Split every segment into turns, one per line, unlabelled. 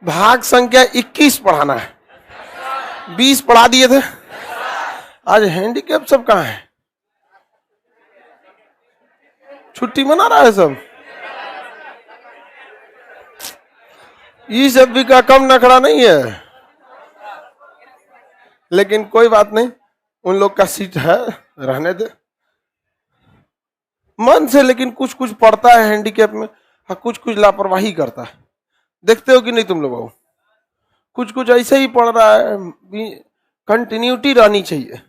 भाग संख्या 21 पढ़ाना है, 20 पढ़ा दिए थे। आज हैंडीकैप सब कहाँ है? छुट्टी मना रहा है सब। ये सब भी का कम नखरा नहीं है, लेकिन कोई बात नहीं, उन लोग का सीट है, रहने दे मन से। लेकिन कुछ कुछ पढ़ता है हैंडीकैप में, कुछ कुछ लापरवाही करता है। देखते हो कि नहीं तुम लोग? कुछ कुछ ऐसे ही पढ़ रहा है। कंटिन्यूटी रहनी चाहिए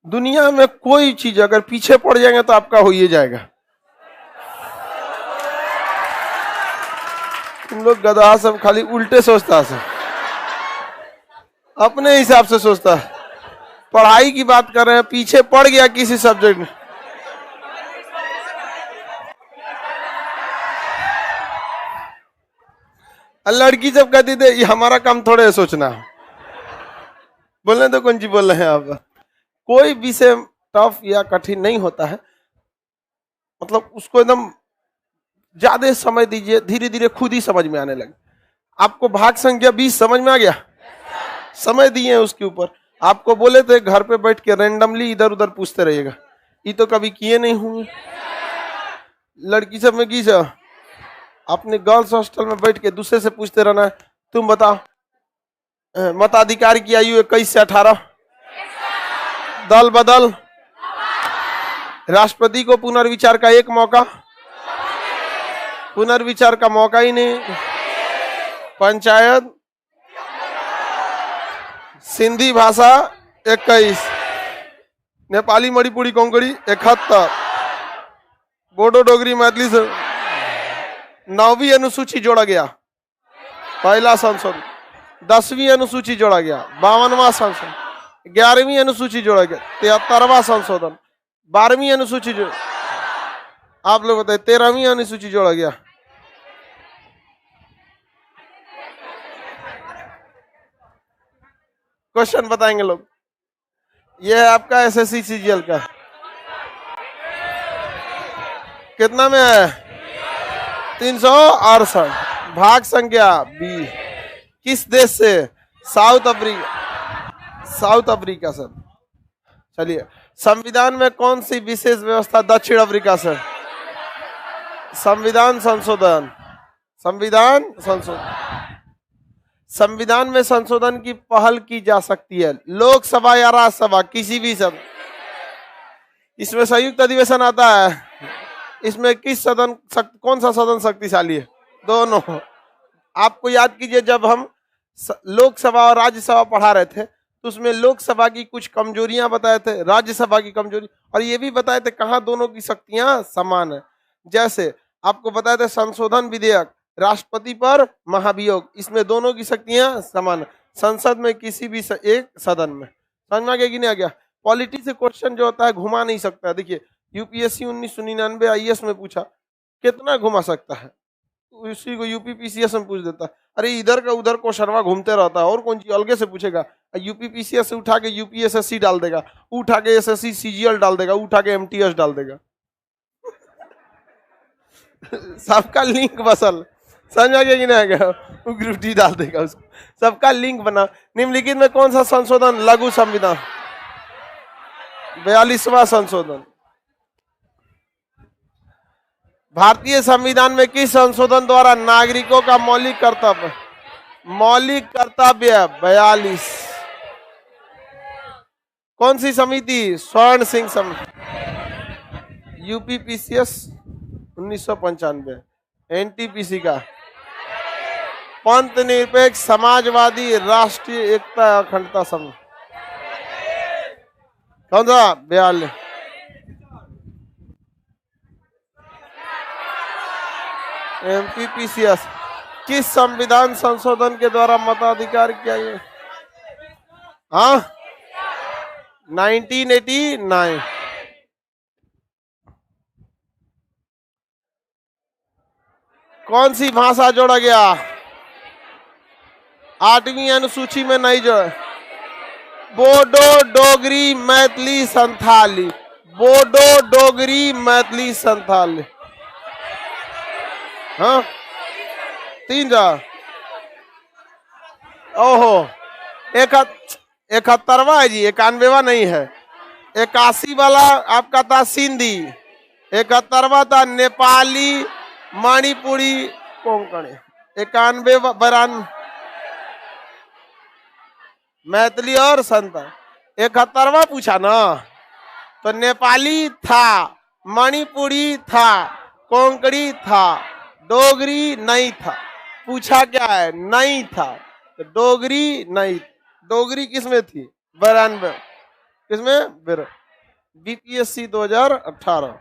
दुनिया में। कोई चीज अगर पीछे पड़ जाएंगे तो आपका हो ही जाएगा। तुम लोग गधा सब खाली उल्टे सोचता है, अपने हिसाब से सोचता है। पढ़ाई की बात कर रहे हैं, पीछे पड़ गया किसी सब्जेक्ट में, लड़की सब कहती थी ये हमारा काम थोड़े है सोचना। बोलने तो कौन सी बोल रहे हैं आप? कोई विषय टफ या कठिन नहीं होता है, मतलब उसको एकदम ज्यादा समय दीजिए, धीरे धीरे खुद ही समझ में आने लगे। आपको भाग संख्या 20 समझ में आ गया? समय दिए उसके ऊपर। आपको बोले थे घर पे बैठ के रैंडमली इधर उधर पूछते रहिएगा, ये तो कभी किए नहीं होंगे। लड़की सब में की सब अपने गर्ल्स हॉस्टल में बैठ के दूसरे से पूछते रहना है, तुम बताओ मताधिकार की आयु 21 से 18, दल बदल, राष्ट्रपति को पुनर्विचार का एक मौका, पुनर्विचार का मौका ही नहीं, पंचायत, सिंधी भाषा 21, नेपाली मणिपुरी कोंकणी 71, बोडो डोगरी मैथिली से 9वीं अनुसूची जोड़ा गया, पहला संशोधन। 10वीं अनुसूची जोड़ा गया, 52वां संशोधन। 11वीं अनुसूची जोड़ा गया, 73वां संशोधन। 12वीं अनुसूची जो आप लोग बताए, 13वीं अनुसूची जोड़ा गया। क्वेश्चन बताएंगे लोग। ये है आपका एसएससी सीजीएल का, कितना में है? 368। भाग संख्या 20। किस देश से? South Africa. South Africa sir. चलिए, संविधान में कौन सी विशेष व्यवस्था दक्षिण अफ्रीका से? संविधान संशोधन। संविधान संशोधन। संविधान में संशोधन की पहल की जा सकती है लोकसभा या राज्यसभा, किसी भी सदन। इसमें संयुक्त अधिवेशन आता है। इसमें किस सदन कौन सा सदन शक्तिशाली है? दोनों। आपको याद कीजिए, जब हम लोकसभा और राज्यसभा पढ़ा रहे थे तो उसमें लोकसभा की कुछ कमजोरियां बताए थे, राज्यसभा की कमजोरी, और ये भी बताए थे कहां दोनों की शक्तियां समान है। जैसे आपको बताए थे संशोधन विधेयक, राष्ट्रपति पर महाभियोग, इसमें दोनों की शक्तियां समान है। संसद में किसी भी एक सदन में। समझ में आ गया कि नहीं आ गया? पॉलिटी से क्वेश्चन जो होता है घुमा नहीं सकता है। देखिए, यूपीएससी 1999 आईएएस में पूछा, कितना घुमा सकता है? उसी को यूपीपीसीएस में पूछ देता है। अरे इधर का उधर को शर्मा घूमते रहता है, और कौन चीज अलगे से पूछेगा। यूपीपीसीएस से उठा के यूपीएसएससी डाल देगा, उठा के एसएससी सीजीएल डाल देगा, उठा के एमटीएस डाल देगा। सबका लिंक बसल, समझ आ गया कि नहीं आ गया? ग्रुप डी डाल देगा उसको, सबका लिंक बना। निम्नलिखित में कौन सा संशोधन लघु संविधान? 42वां संशोधन। भारतीय संविधान में किस संशोधन द्वारा नागरिकों का मौलिक कर्तव्य 42। कौन सी समिति? स्वर्ण सिंह समिति। यूपीपीसीएस 1995। एनटीपीसी का पंथ निरपेक्ष समाजवादी राष्ट्रीय एकता अखंडता समिति। कौन सा? 42। एमपीपीसीएस किस संविधान संशोधन के द्वारा मताधिकार किया गया? हाँ, 1989। कौन सी भाषा जोड़ा गया? 8वीं अनुसूची में नहीं जोड़ा। बोडो डोगरी मैथिली संथाली। बोडो डोगरी मैथिली संथाली। हाँ, 3 जा। ओहो, 71वां है जी, 91वां नहीं है। 81 वाला आपका था सिंधी, 71वां था नेपाली, मणिपुरी, कोंकणी। 91 92 मैथिली और संत। 71वां पूछा ना, तो नेपाली था, मणिपुरी था, कोंकणी था, डोगरी नहीं था। पूछा क्या है? नहीं था। तो डोगरी नहीं, डोगरी किसमें थी? 92। किसमें? बीपीएससी 2018।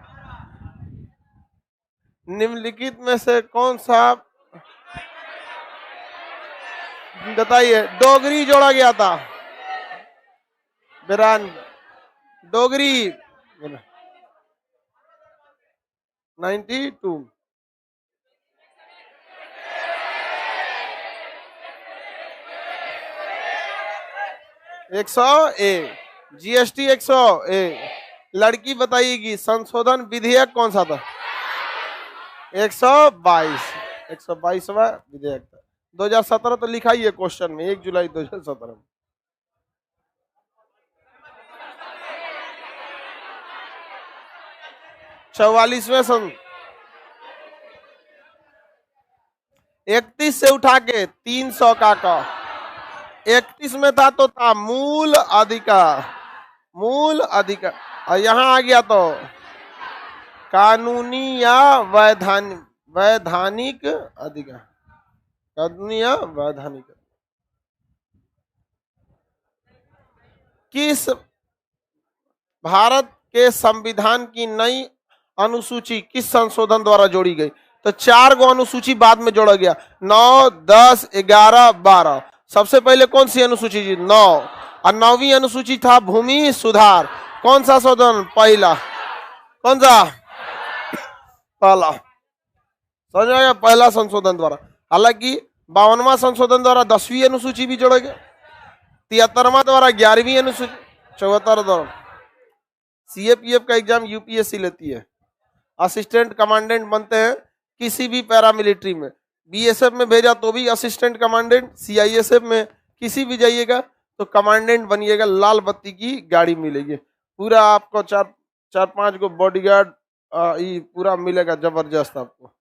निम्नलिखित में से कौन सा, बताइए, डोगरी जोड़ा गया था? 92। डोगरी 92। 101। जीएसटी 101। लड़की बताइएगी संशोधन विधेयक कौन सा था? 122। 122वां विधेयक था। 2017 तो लिखा ही है क्वेश्चन में, 1 जुलाई 2017 में। चौवालीसवें सन 31 से उठा के 300 का 31 में था तो था मूल अधिकार, मूल अधिकार। और यहां आ गया तो कानूनी या वैधानिक अधिकार, कानूनी या वैधानिक। किस भारत के संविधान की नई अनुसूची किस संशोधन द्वारा जोड़ी गई? तो 4 गो अनुसूची बाद में जोड़ा गया, 9, 10, 11, 12। सबसे पहले कौन सी अनुसूची जी? 9। और 9वीं अनुसूची था भूमि सुधार। कौन सा संशोधन? पहला। कौन सा? पहला। समझ में आया? पहला संशोधन द्वारा। हालांकि 52वां संशोधन द्वारा 10वीं अनुसूची भी जोड़ा गया, 73वां द्वारा 11वीं अनुसूची, 74 द्वारा। सीएपीएफ का एग्जाम यूपीएससी लेती है। असिस्टेंट कमांडेंट बनते हैं किसी भी पैरामिलिट्री में। बीएसएफ में भेजा तो भी असिस्टेंट कमांडेंट, सीआईएसएफ में किसी भी जाइएगा तो कमांडेंट बनिएगा, लाल बत्ती की गाड़ी मिलेगी, पूरा आपको 4-5 गो बॉडीगार्ड पूरा मिलेगा, जबरदस्त आपको।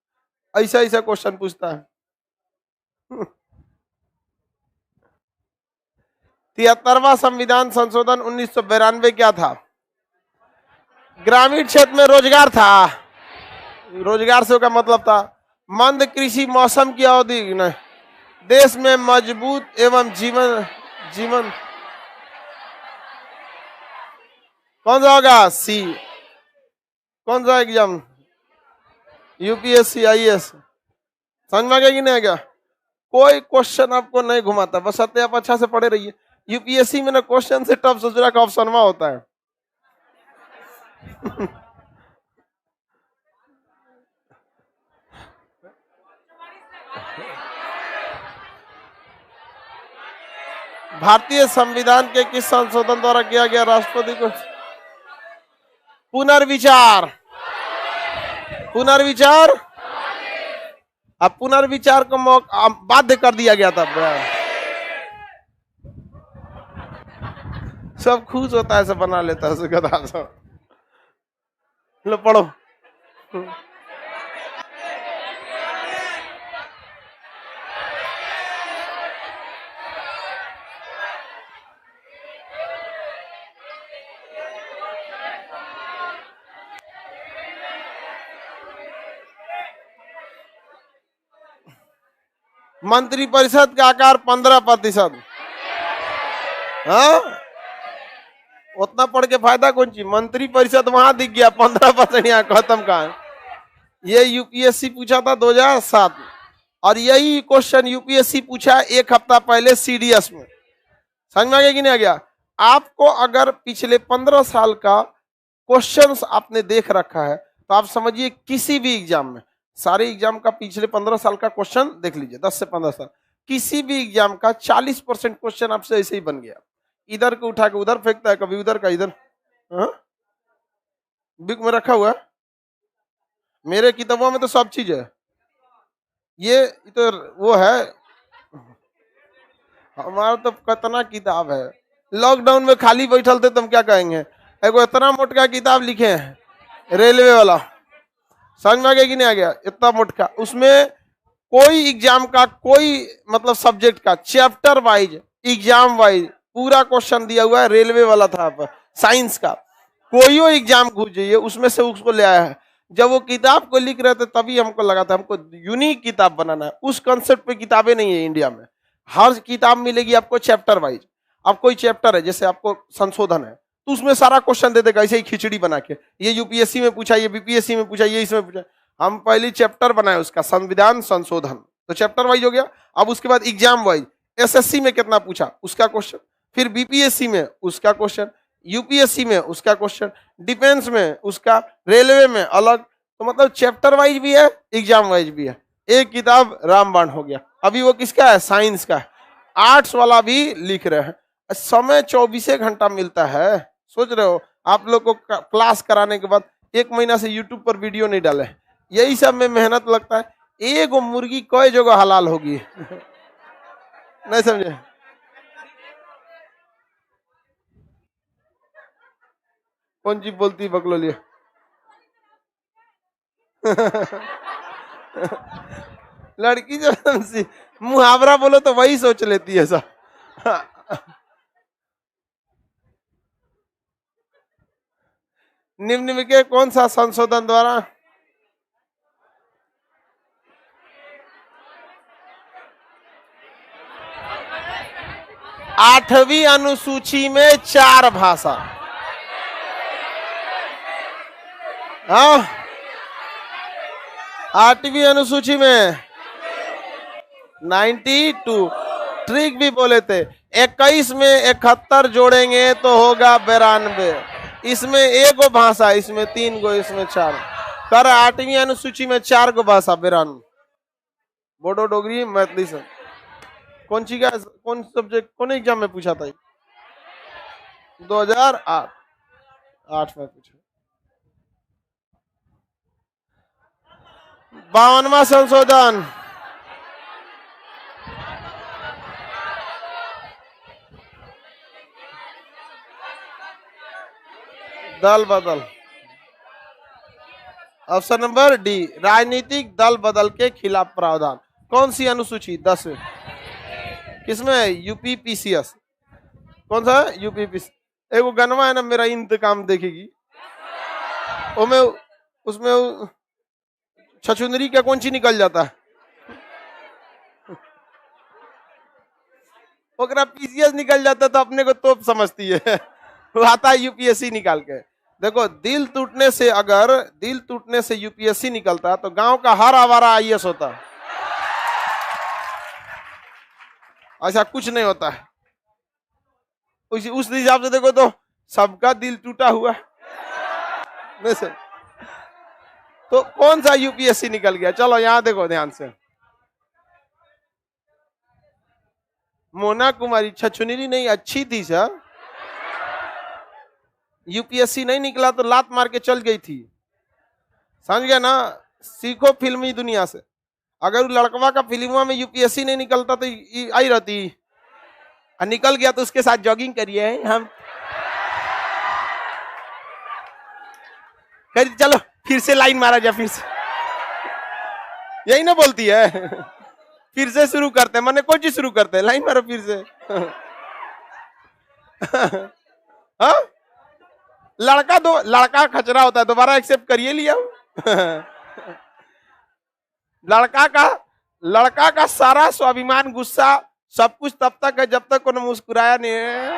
ऐसा ऐसा क्वेश्चन पूछता है। 73वां संविधान संशोधन 1992 क्या था? ग्रामीण क्षेत्र में रोजगार था। रोजगार से का मतलब था मंद कृषि मौसम की अवधि नहीं, देश में मजबूत एवं जीवन कौन सा होगा? सी। कौन सा एग्जाम? UPSC IAS. समझ में आ गया कि नहीं आ गया? कोई क्वेश्चन आपको नहीं घुमाता, बस सत्य आप अच्छा से पढ़े रहिए। यूपीएससी में ना क्वेश्चन से टफ सोच का ऑप्शन में होता है। भारतीय संविधान के किस संशोधन द्वारा किया गया राष्ट्रपति को पुनर्विचार? पुनर्विचार, अब पुनर्विचार को मौका बाध्य कर दिया गया था। सब खुश होता है, सब बना लेता है गधा सब। लो पढ़ो। मंत्रिपरिषद का आकार 15%। हाँ, उतना पढ़ के फायदा कौन सी? मंत्रिपरिषद वहां दिख गया, 15% यहाँ खत्म का है। ये यूपीएससी पूछा था 2007, और यही क्वेश्चन यूपीएससी पूछा 1 हफ्ता पहले सीडीएस में। समझ में आ गया कि नहीं आ गया? आपको अगर पिछले 15 साल का क्वेश्चंस आपने देख रखा है तो आप समझिए किसी भी एग्जाम में, सारे एग्जाम का पिछले 15 साल का क्वेश्चन देख लीजिए, 10 से 15 साल, किसी भी एग्जाम का 40% क्वेश्चन आपसे ऐसे ही बन गया। इधर को उठा के उधर फेंकता है, कभी उधर का इधर। बुक में रखा हुआ है, मेरे किताबों में तो सब चीज है। ये तो वो है, हमारा तो कितना किताब है। लॉकडाउन में खाली बैठल थे तुम क्या कहेंगे, एगो इतना मोटका किताब लिखे हैं रेलवे वाला, समझ में आ गया कि नहीं आ गया, इतना मोटका, उसमें कोई एग्जाम का कोई मतलब सब्जेक्ट का चैप्टर वाइज एग्जाम वाइज पूरा क्वेश्चन दिया हुआ है, रेलवे वाला था साइंस का, कोई एग्जाम घुस जाइए उसमें से उसको ले आया है। जब वो किताब को लिख रहे थे तभी हमको लगा था हमको यूनिक किताब बनाना है, उस कंसेप्ट पे किताबें नहीं है इंडिया में। हर किताब मिलेगी आपको चैप्टर वाइज, अब कोई चैप्टर है जैसे आपको संशोधन है तो उसमें सारा क्वेश्चन दे देगा ऐसे ही खिचड़ी बना के, ये यूपीएससी में पूछा, ये बीपीएससी में पूछा, ये इसमें पूछा। हम पहली चैप्टर बनाए उसका संविधान संशोधन, तो चैप्टर वाइज हो गया। अब उसके बाद एग्जाम वाइज एसएससी में कितना पूछा उसका क्वेश्चन, फिर बीपीएससी में उसका क्वेश्चन, यूपीएससी में उसका क्वेश्चन, डिफेंस में उसका, रेलवे में अलग, तो मतलब चैप्टर वाइज भी है एग्जाम वाइज भी है। एक किताब रामबाण हो गया। अभी वो किसका है, साइंस का है। आर्ट्स वाला भी लिख रहे हैं, समय 24 घंटा मिलता है। सोच रहे हो आप लोग को क्लास कराने के बाद 1 महीना से यूट्यूब पर वीडियो नहीं डाले, यही सब में मेहनत लगता है। एगो मुर्गी कई जगह हलाल होगी नहीं समझे। कौन चीज बोलती बकलोली लड़की जो मुहावरा बोलो तो वही सोच लेती है सब। निम्न में के कौन सा संशोधन द्वारा 8वीं अनुसूची में 4 भाषा, हाँ 8वीं अनुसूची में 92, ट्रिक भी बोले थे। 21 में 71 जोड़ेंगे तो होगा 92, इसमें 1 गो भाषा, इसमें 3 गो, इसमें 4 कर 8वीं अनुसूची में 4 गो भाषा 92, बोडो डोगरी मैथिली से। कौन सी का कौन सब्जेक्ट कौन एग्जाम में पूछा था, 2008 में पूछा। 52वां संशोधन, दल बदल, ऑप्शन नंबर डी, राजनीतिक दल बदल के खिलाफ प्रावधान। कौन सी अनुसूची, 10, किसमें, यूपीपीसीएस। कौन सा यूपीपीसी, एगो गनवा है ना, मेरा इंतकाम देखेगी, उसमें छछुंदरी का कौन सी निकल जाता है, ओकरा पीसीएस निकल जाता तो अपने को तोप समझती है वो आता है यूपीएससी निकाल के। देखो दिल टूटने से यूपीएससी निकलता तो गांव का हर आवारा आईएएस होता, ऐसा कुछ नहीं होता है। उस हिसाब से देखो तो सबका दिल टूटा हुआ नहीं सर, तो कौन सा यूपीएससी निकल गया। चलो यहां देखो ध्यान से, मोना कुमारी छछुनीरी नहीं अच्छी थी सर, यूपीएससी नहीं निकला तो लात मार के चल गई थी, समझ गया ना। सीखो फिल्मी दुनिया से, अगर लड़कवा का फिल्मवा में यूपीएससी नहीं निकलता तो आई रहती, निकल गया तो उसके साथ जॉगिंग करिए हम, चलो फिर से लाइन मारा जाए, फिर से यही ना बोलती है फिर से शुरू करते हैं, मैंने कोई चीज शुरू करते हैं, लाइन मारो फिर से हाँ? लड़का खचरा होता है, दोबारा एक्सेप्ट करिए लिया लड़का का सारा स्वाभिमान गुस्सा सब कुछ तब तक है जब तक कोई मुस्कुराया नहीं है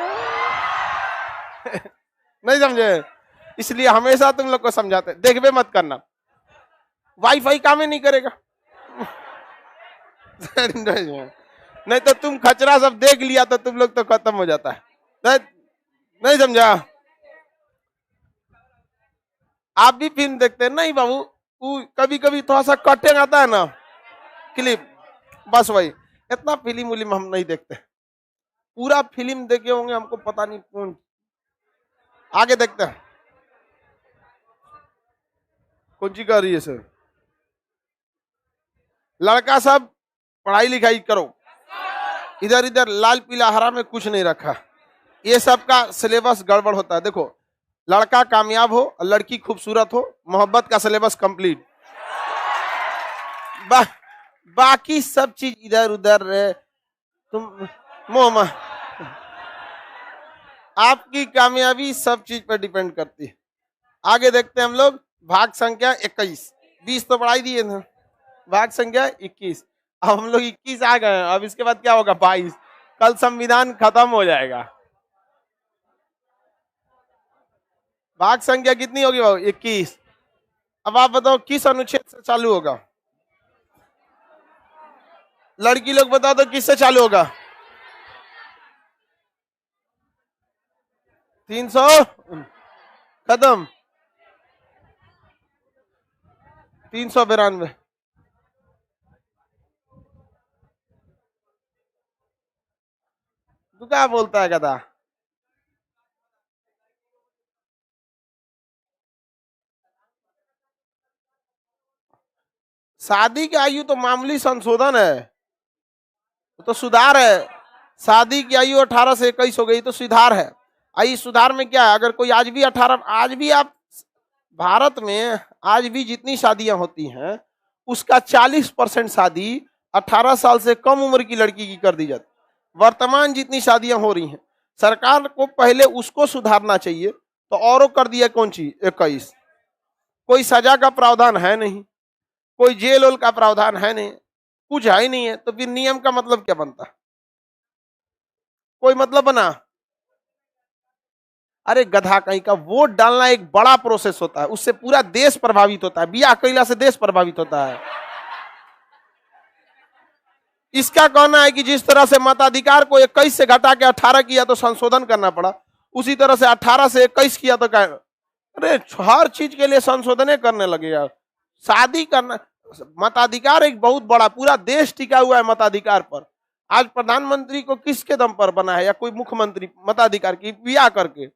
नहीं समझे, इसलिए हमेशा तुम लोग को समझाते, देखबे मत करना, वाईफाई काम ही नहीं करेगा नहीं तो तुम खचरा सब देख लिया तो तुम लोग तो खत्म हो जाता है, नहीं समझा। आप भी फिल्म देखते हैं नहीं बाबू, कभी कभी थोड़ा सा कटिंग आता है ना क्लिप, बस वही, इतना फिल्म उलिम हम नहीं देखते, पूरा फिल्म देखे होंगे हमको पता नहीं कौन। आगे देखते हैं कौन सी कर रही है सर। लड़का सब पढ़ाई लिखाई करो, इधर इधर लाल पीला हरा में कुछ नहीं रखा। ये सब का सिलेबस गड़बड़ होता है। देखो, लड़का कामयाब हो और लड़की खूबसूरत हो, मोहब्बत का सिलेबस कंप्लीट। बाकी सब चीज इधर उधर तुम मोह, आपकी कामयाबी सब चीज पर डिपेंड करती है। आगे देखते हैं हम लोग। भाग संख्या 21, 20 तो पढ़ाई दिए थे। भाग संख्या 21, अब हम लोग 21 आ गए। अब इसके बाद क्या होगा? 22। कल संविधान खत्म हो जाएगा। भाग संख्या कितनी होगी बाबू? 21। अब आप बताओ किस अनुच्छेद से चालू होगा? लड़की लोग बता दो किससे चालू होगा? 300 खत्म, 392। तू क्या बोलता है गधा? शादी की आयु तो मामूली संशोधन है, तो सुधार है। शादी की आयु 18 से 21 हो गई तो सुधार है। आई सुधार में क्या है? अगर कोई आज भी 18, आज भी आप भारत में आज भी जितनी शादियां होती हैं उसका 40% शादी 18 साल से कम उम्र की लड़की की कर दी जाती। वर्तमान जितनी शादियां हो रही हैं, सरकार को पहले उसको सुधारना चाहिए, तो औरों कर दिया कौन सी 21। कोई सजा का प्रावधान है नहीं, कोई जेल वेल का प्रावधान है नहीं, कुछ है ही नहीं है, तो फिर नियम का मतलब क्या बनता? कोई मतलब बना? अरे गधा कहीं का, वोट डालना एक बड़ा प्रोसेस होता है, उससे पूरा देश प्रभावित होता है। बिया कैला से देश प्रभावित होता है। इसका कहना है कि जिस तरह से मताधिकार को 21 से घटा के 18 किया तो संशोधन करना पड़ा, उसी तरह से 18 से 21 किया तो क्या? अरे हर चीज के लिए संशोधन करने लगे यार। शादी करना, मताधिकार एक बहुत बड़ा, पूरा देश टिका हुआ है मताधिकार पर। आज प्रधानमंत्री को किसके दम पर बना है, या कोई मुख्यमंत्री मताधिकार की? बिया करके।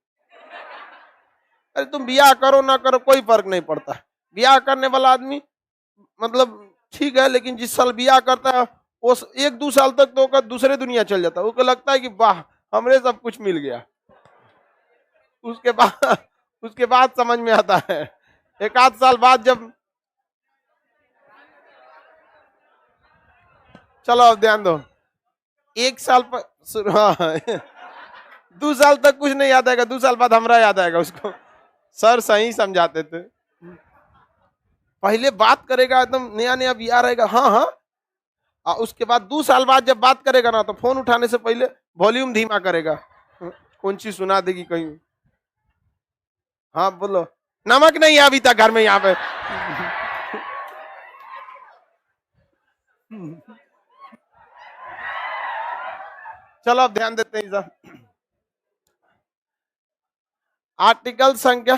अरे तुम बिया करो ना करो कोई फर्क नहीं पड़ता। बिया करने वाला आदमी मतलब ठीक है, लेकिन जिस साल बिया करता है वो 1-2 साल तक तो दूसरे दुनिया चल जाता है। उसको लगता है कि वाह हमरे सब कुछ मिल गया। उसके बाद समझ में आता है। 1-8 साल बाद जब, चलो अब ध्यान दो, 1 साल पर 2 साल तक कुछ नहीं याद आएगा, 2 साल बाद हमरा याद आएगा उसको। सर सही समझाते थे। पहले बात करेगा एकदम नया नया बिया रहेगा, हाँ हाँ, और उसके बाद 2 साल बाद जब बात करेगा ना तो फोन उठाने से पहले वॉल्यूम धीमा करेगा, कौन चीज सुना देगी कहीं। हाँ बोलो, नमक नहीं है अभी तक घर में यहाँ पे। चलो अब ध्यान देते हैं इधर। आर्टिकल संख्या,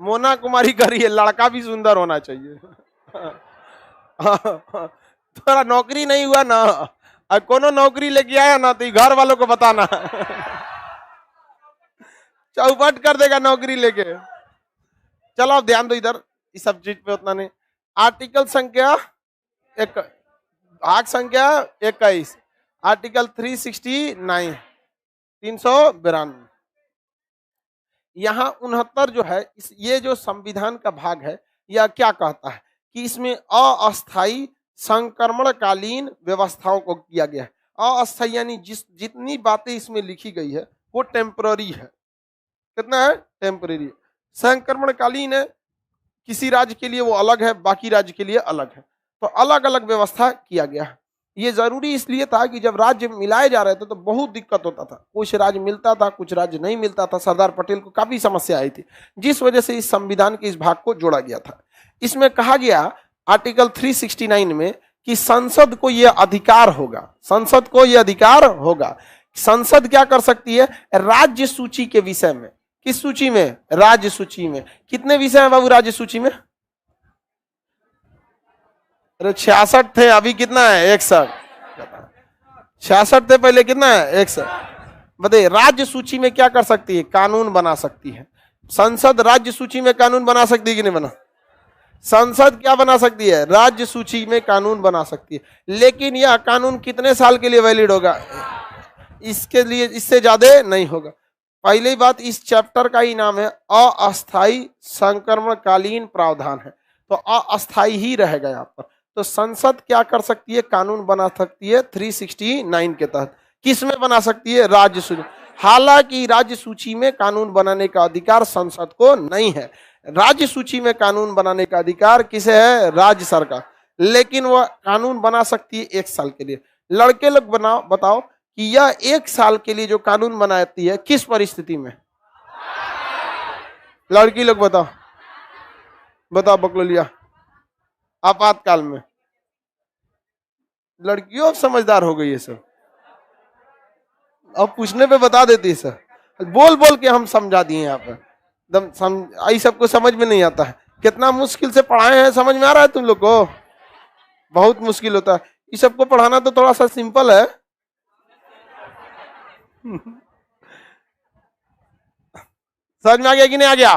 मोना कुमारी करिए, लड़का भी सुंदर होना चाहिए। थोड़ा नौकरी नहीं हुआ ना, और कोनो नौकरी लेके आया ना तो घर वालों को बताना, चौपट कर देगा नौकरी लेके। चलो अब ध्यान दो इधर, इस सब चीज पे उतना नहीं। आर्टिकल संख्या भाग संख्या 21, आर्टिकल 369, 392। यहाँ 69 जो है, ये जो संविधान का भाग है, यह क्या कहता है कि इसमें अस्थायी संक्रमणकालीन व्यवस्थाओं को किया गया है। अस्थायी यानी जितनी बातें इसमें लिखी गई है वो टेम्पररी है। कितना है? टेम्पररी। संक्रमणकालीन है, किसी राज्य के लिए वो अलग है, बाकी राज्य के लिए अलग है, तो अलग अलग व्यवस्था किया गया है। ये जरूरी इसलिए था कि जब राज्य मिलाए जा रहे थे तो बहुत दिक्कत होता था, कुछ राज्य मिलता था कुछ राज्य नहीं मिलता था। सरदार पटेल को काफी समस्या आई थी, जिस वजह से इस संविधान के इस भाग को जोड़ा गया था। इसमें कहा गया आर्टिकल 369 में कि संसद को यह अधिकार होगा, संसद को यह अधिकार होगा, संसद क्या कर सकती है? राज्य सूची के विषय में। किस सूची में? राज्य सूची में। कितने विषय हैं बाबू राज्य सूची में? अरे 66 थे, अभी कितना है? 61। 66 थे पहले, कितना है? 61। बताइए, राज्य सूची में क्या कर सकती है? कानून बना सकती है। संसद राज्य सूची में कानून बना सकती है कि नहीं बना? संसद क्या बना सकती है? राज्य सूची में कानून बना सकती है, लेकिन यह कानून कितने साल के लिए वैलिड होगा? इसके लिए इससे ज्यादा नहीं होगा। पहली बात, इस चैप्टर का ही नाम है अस्थायी संक्रमणकालीन प्रावधान है, तो अस्थायी ही रहेगा यहाँ पर। तो संसद क्या कर सकती है? कानून बना सकती है 369 के तहत। किस में बना सकती है? राज्य सूची। हालांकि राज्य सूची में कानून बनाने का अधिकार संसद को नहीं है। राज्य सूची में कानून बनाने का अधिकार किसे है? राज्य सरकार। लेकिन वह कानून बना सकती है 1 साल के लिए। लड़के लोग बताओ कि यह 1 साल के लिए जो कानून बनाती है किस परिस्थिति में? लड़की लोग बताओ, बताओ बकलोलिया। आपातकाल में। लड़कियों समझदार हो गई है सब, अब पूछने पे बता देती है सर, बोल बोल के हम समझा दिए यहाँ पे। एकदम आई सबको समझ में नहीं आता है। कितना मुश्किल से पढ़ाए हैं, समझ में आ रहा है तुम लोग को? बहुत मुश्किल होता है। इस सबको पढ़ाना तो थोड़ा सा सिंपल है। समझ में आ गया कि नहीं आ गया?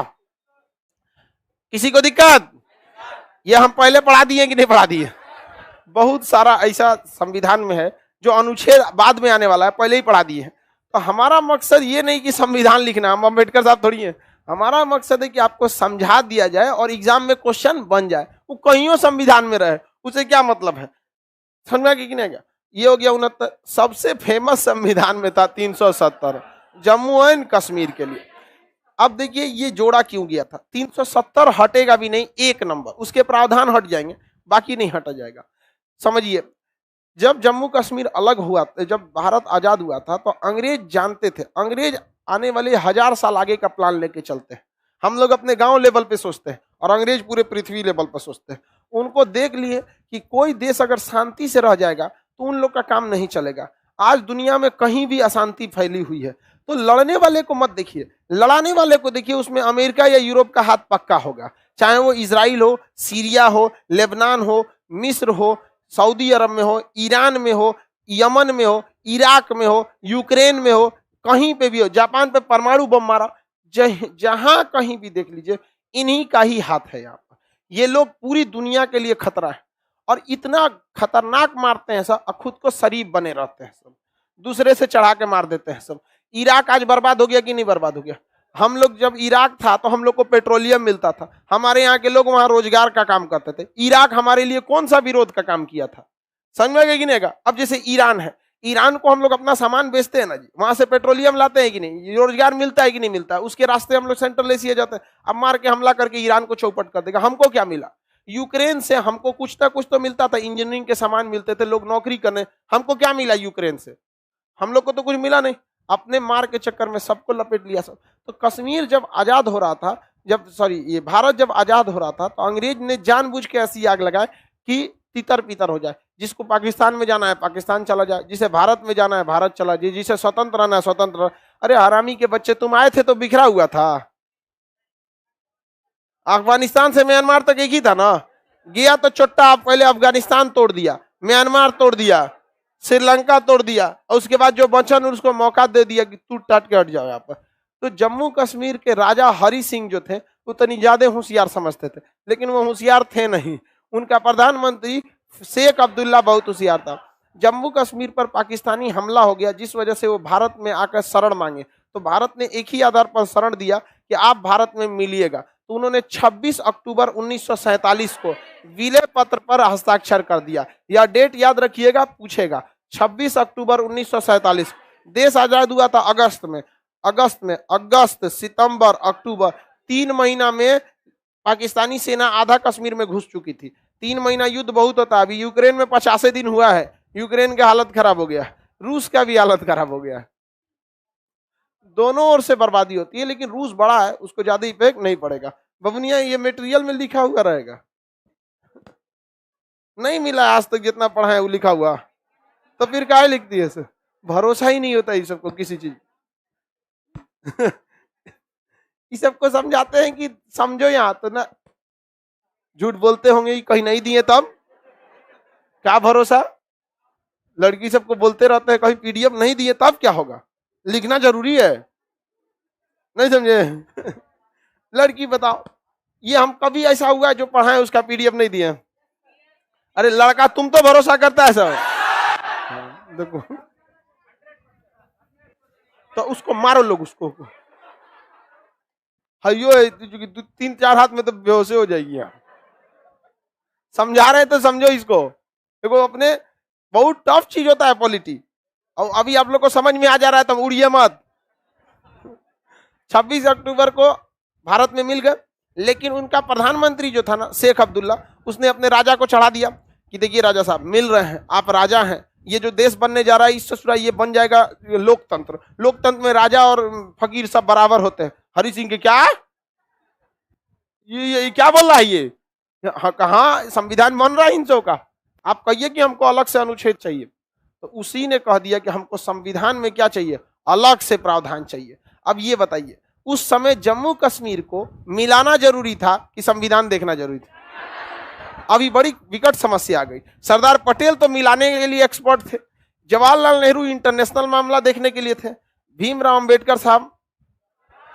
किसी को दिक्कत? ये हम पहले पढ़ा दिए कि नहीं पढ़ा दिए? बहुत सारा ऐसा संविधान में है जो अनुच्छेद बाद में आने वाला है, पहले ही पढ़ा दिए हैं। तो हमारा मकसद ये नहीं कि संविधान लिखना, हम अम्बेडकर साहब थोड़ी है। हमारा मकसद है कि आपको समझा दिया जाए और एग्जाम में क्वेश्चन बन जाए। वो कहीं संविधान में रहे, उसे क्या मतलब है? समझ में आ गया कि नहीं गया? ये हो गया 69। सबसे फेमस संविधान में था 370 जम्मू एंड कश्मीर के लिए। अब देखिए ये जोड़ा क्यों गया था? 370 हटेगा भी नहीं, 1 नंबर उसके प्रावधान हट जाएंगे, बाकी नहीं हटा जाएगा। समझिए, जब जम्मू कश्मीर अलग हुआ, जब भारत आजाद हुआ था, तो अंग्रेज जानते थे, अंग्रेज आने वाले 1000 साल आगे का प्लान लेके चलते हैं। हम लोग अपने गांव लेवल पे सोचते हैं और अंग्रेज पूरे पृथ्वी लेवल पर सोचते हैं। उनको देख लिए कि कोई देश अगर शांति से रह जाएगा तो उन लोग का काम नहीं चलेगा। आज दुनिया में कहीं भी अशांति फैली हुई है, तो लड़ने वाले को मत देखिए, लड़ाने वाले को देखिए। उसमें अमेरिका या यूरोप का हाथ पक्का होगा, चाहे वो इजराइल हो, सीरिया हो, लेबनान हो, मिस्र हो, सऊदी अरब में हो, ईरान में हो, यमन में हो, इराक में हो, यूक्रेन में हो, कहीं पे भी हो, जापान पे परमाणु बम मारा, जहां कहीं भी देख लीजिए, इन्हीं का ही हाथ है यहाँ पर। ये लोग पूरी दुनिया के लिए खतरा है और इतना खतरनाक मारते हैं सब, खुद को शरीफ बने रहते हैं सब, दूसरे से चढ़ा के मार देते हैं सब। इराक आज बर्बाद हो गया कि नहीं बर्बाद हो गया? हम लोग जब इराक था तो हम लोग को पेट्रोलियम मिलता था, हमारे यहाँ के लोग वहां रोजगार का काम करते थे। इराक हमारे लिए कौन सा विरोध का काम किया था? समझ में कि नहीं? अब जैसे ईरान है, ईरान को हम लोग अपना सामान बेचते हैं ना जी, वहां से पेट्रोलियम लाते हैं कि नहीं? रोजगार मिलता है कि नहीं मिलता है? उसके रास्ते हम लोग सेंट्रल एशिया जाते हैं। अब मार के हमला करके ईरान को चौपट कर देगा। हमको क्या मिला? यूक्रेन से हमको कुछ ना कुछ तो मिलता था, इंजीनियरिंग के सामान मिलते थे, लोग नौकरी करने। हमको क्या मिला यूक्रेन से? हम लोग को तो कुछ मिला नहीं। अपने मार के चक्कर में सबको लपेट लिया सब। तो कश्मीर जब आजाद हो रहा था, ये भारत जब आजाद हो रहा था, तो अंग्रेज ने जानबूझ के ऐसी आग लगाए कि तितर पितर हो जाए। जिसको पाकिस्तान में जाना है पाकिस्तान चला जाए, जिसे भारत में जाना है भारत चला जाए, जिसे स्वतंत्र रहना है स्वतंत्र। अरे हरामी के बच्चे, तुम आए थे तो बिखरा हुआ था। अफगानिस्तान से म्यांमार तक एक ही था ना? गया तो चोट्टा, पहले अफगानिस्तान तोड़ दिया, म्यांमार तोड़ दिया, श्रीलंका तोड़ दिया, और उसके बाद जो बचा उसको मौका दे दिया कि तू टट के हट जाओ यहाँ पर। तो जम्मू कश्मीर के राजा हरि सिंह जो थे, वो तनी ज्यादा होशियार समझते थे, लेकिन वो होशियार थे नहीं। उनका प्रधानमंत्री शेख अब्दुल्ला बहुत होशियार था। जम्मू कश्मीर पर पाकिस्तानी हमला हो गया, जिस वजह से वो भारत में आकर शरण मांगे। तो भारत ने एक ही आधार पर शरण दिया कि आप भारत में मिलिएगा। तो उन्होंने 26 अक्टूबर 1947 को विलय पत्र पर हस्ताक्षर कर दिया। यह डेट याद रखिएगा, पूछेगा। 26 अक्टूबर 1947। देश आजाद हुआ था अगस्त, सितंबर, अक्टूबर, 3 महीना में पाकिस्तानी सेना आधा कश्मीर में घुस चुकी थी। 3 महीना युद्ध बहुत होता। अभी यूक्रेन में 85 दिन हुआ है, यूक्रेन की हालत खराब हो गया, रूस का भी हालत खराब हो गया। दोनों ओर से बर्बादी होती है, लेकिन रूस बड़ा है, उसको ज्यादा इफेक्ट नहीं पड़ेगा। बबनिया, ये मटेरियल में लिखा हुआ रहेगा, नहीं मिला आज तक जितना पढ़ा है वो लिखा हुआ, तो फिर काहे लिखती है सर? भरोसा ही नहीं होता इस सबको किसी चीज। इस सबको समझाते हैं कि समझो यहाँ, तो ना झूठ बोलते होंगे कहीं नहीं दिए तब क्या भरोसा। लड़की सबको बोलते रहते हैं कहीं पीडीएफ नहीं दिए तब क्या होगा? लिखना जरूरी है, नहीं समझे? लड़की बताओ, ये हम कभी ऐसा हुआ है जो पढ़ा है उसका पीडीएफ नहीं दिए? अरे लड़का तुम तो भरोसा करता है सब। देखो तो उसको मारो लोग उसको। हयो 3-4 हाथ में तो बेहोश हो जाएगी। यहाँ समझा रहे तो समझो इसको। देखो अपने बहुत टफ चीज होता है पॉलिटी। और अभी आप लोग को समझ में आ जा रहा है तो उड़िए मत। 26 अक्टूबर को भारत में मिल गए, लेकिन उनका प्रधानमंत्री जो था ना शेख अब्दुल्ला, उसने अपने राजा को चढ़ा दिया कि देखिए राजा साहब मिल रहे हैं, आप राजा हैं, ये जो देश बनने जा रहा है इससे ससुरा ये बन जाएगा लोकतंत्र। लोकतंत्र में राजा और फकीर सब बराबर होते हैं। हरि सिंह के क्या ये क्या बोल रहा है ये? कहाँ संविधान बन रहा है इन सब का? आप कहिए कि हमको अलग से अनुच्छेद चाहिए, तो उसी ने कह दिया कि हमको संविधान में क्या चाहिए, अलग से प्रावधान चाहिए। अब ये बताइए उस समय जम्मू कश्मीर को मिलाना जरूरी था कि संविधान देखना जरूरी था? अभी बड़ी विकट समस्या आ गई। सरदार पटेल तो मिलाने के लिए एक्सपर्ट थे, जवाहरलाल नेहरू इंटरनेशनल मामला देखने के लिए थे, भीमराव अंबेडकर साहब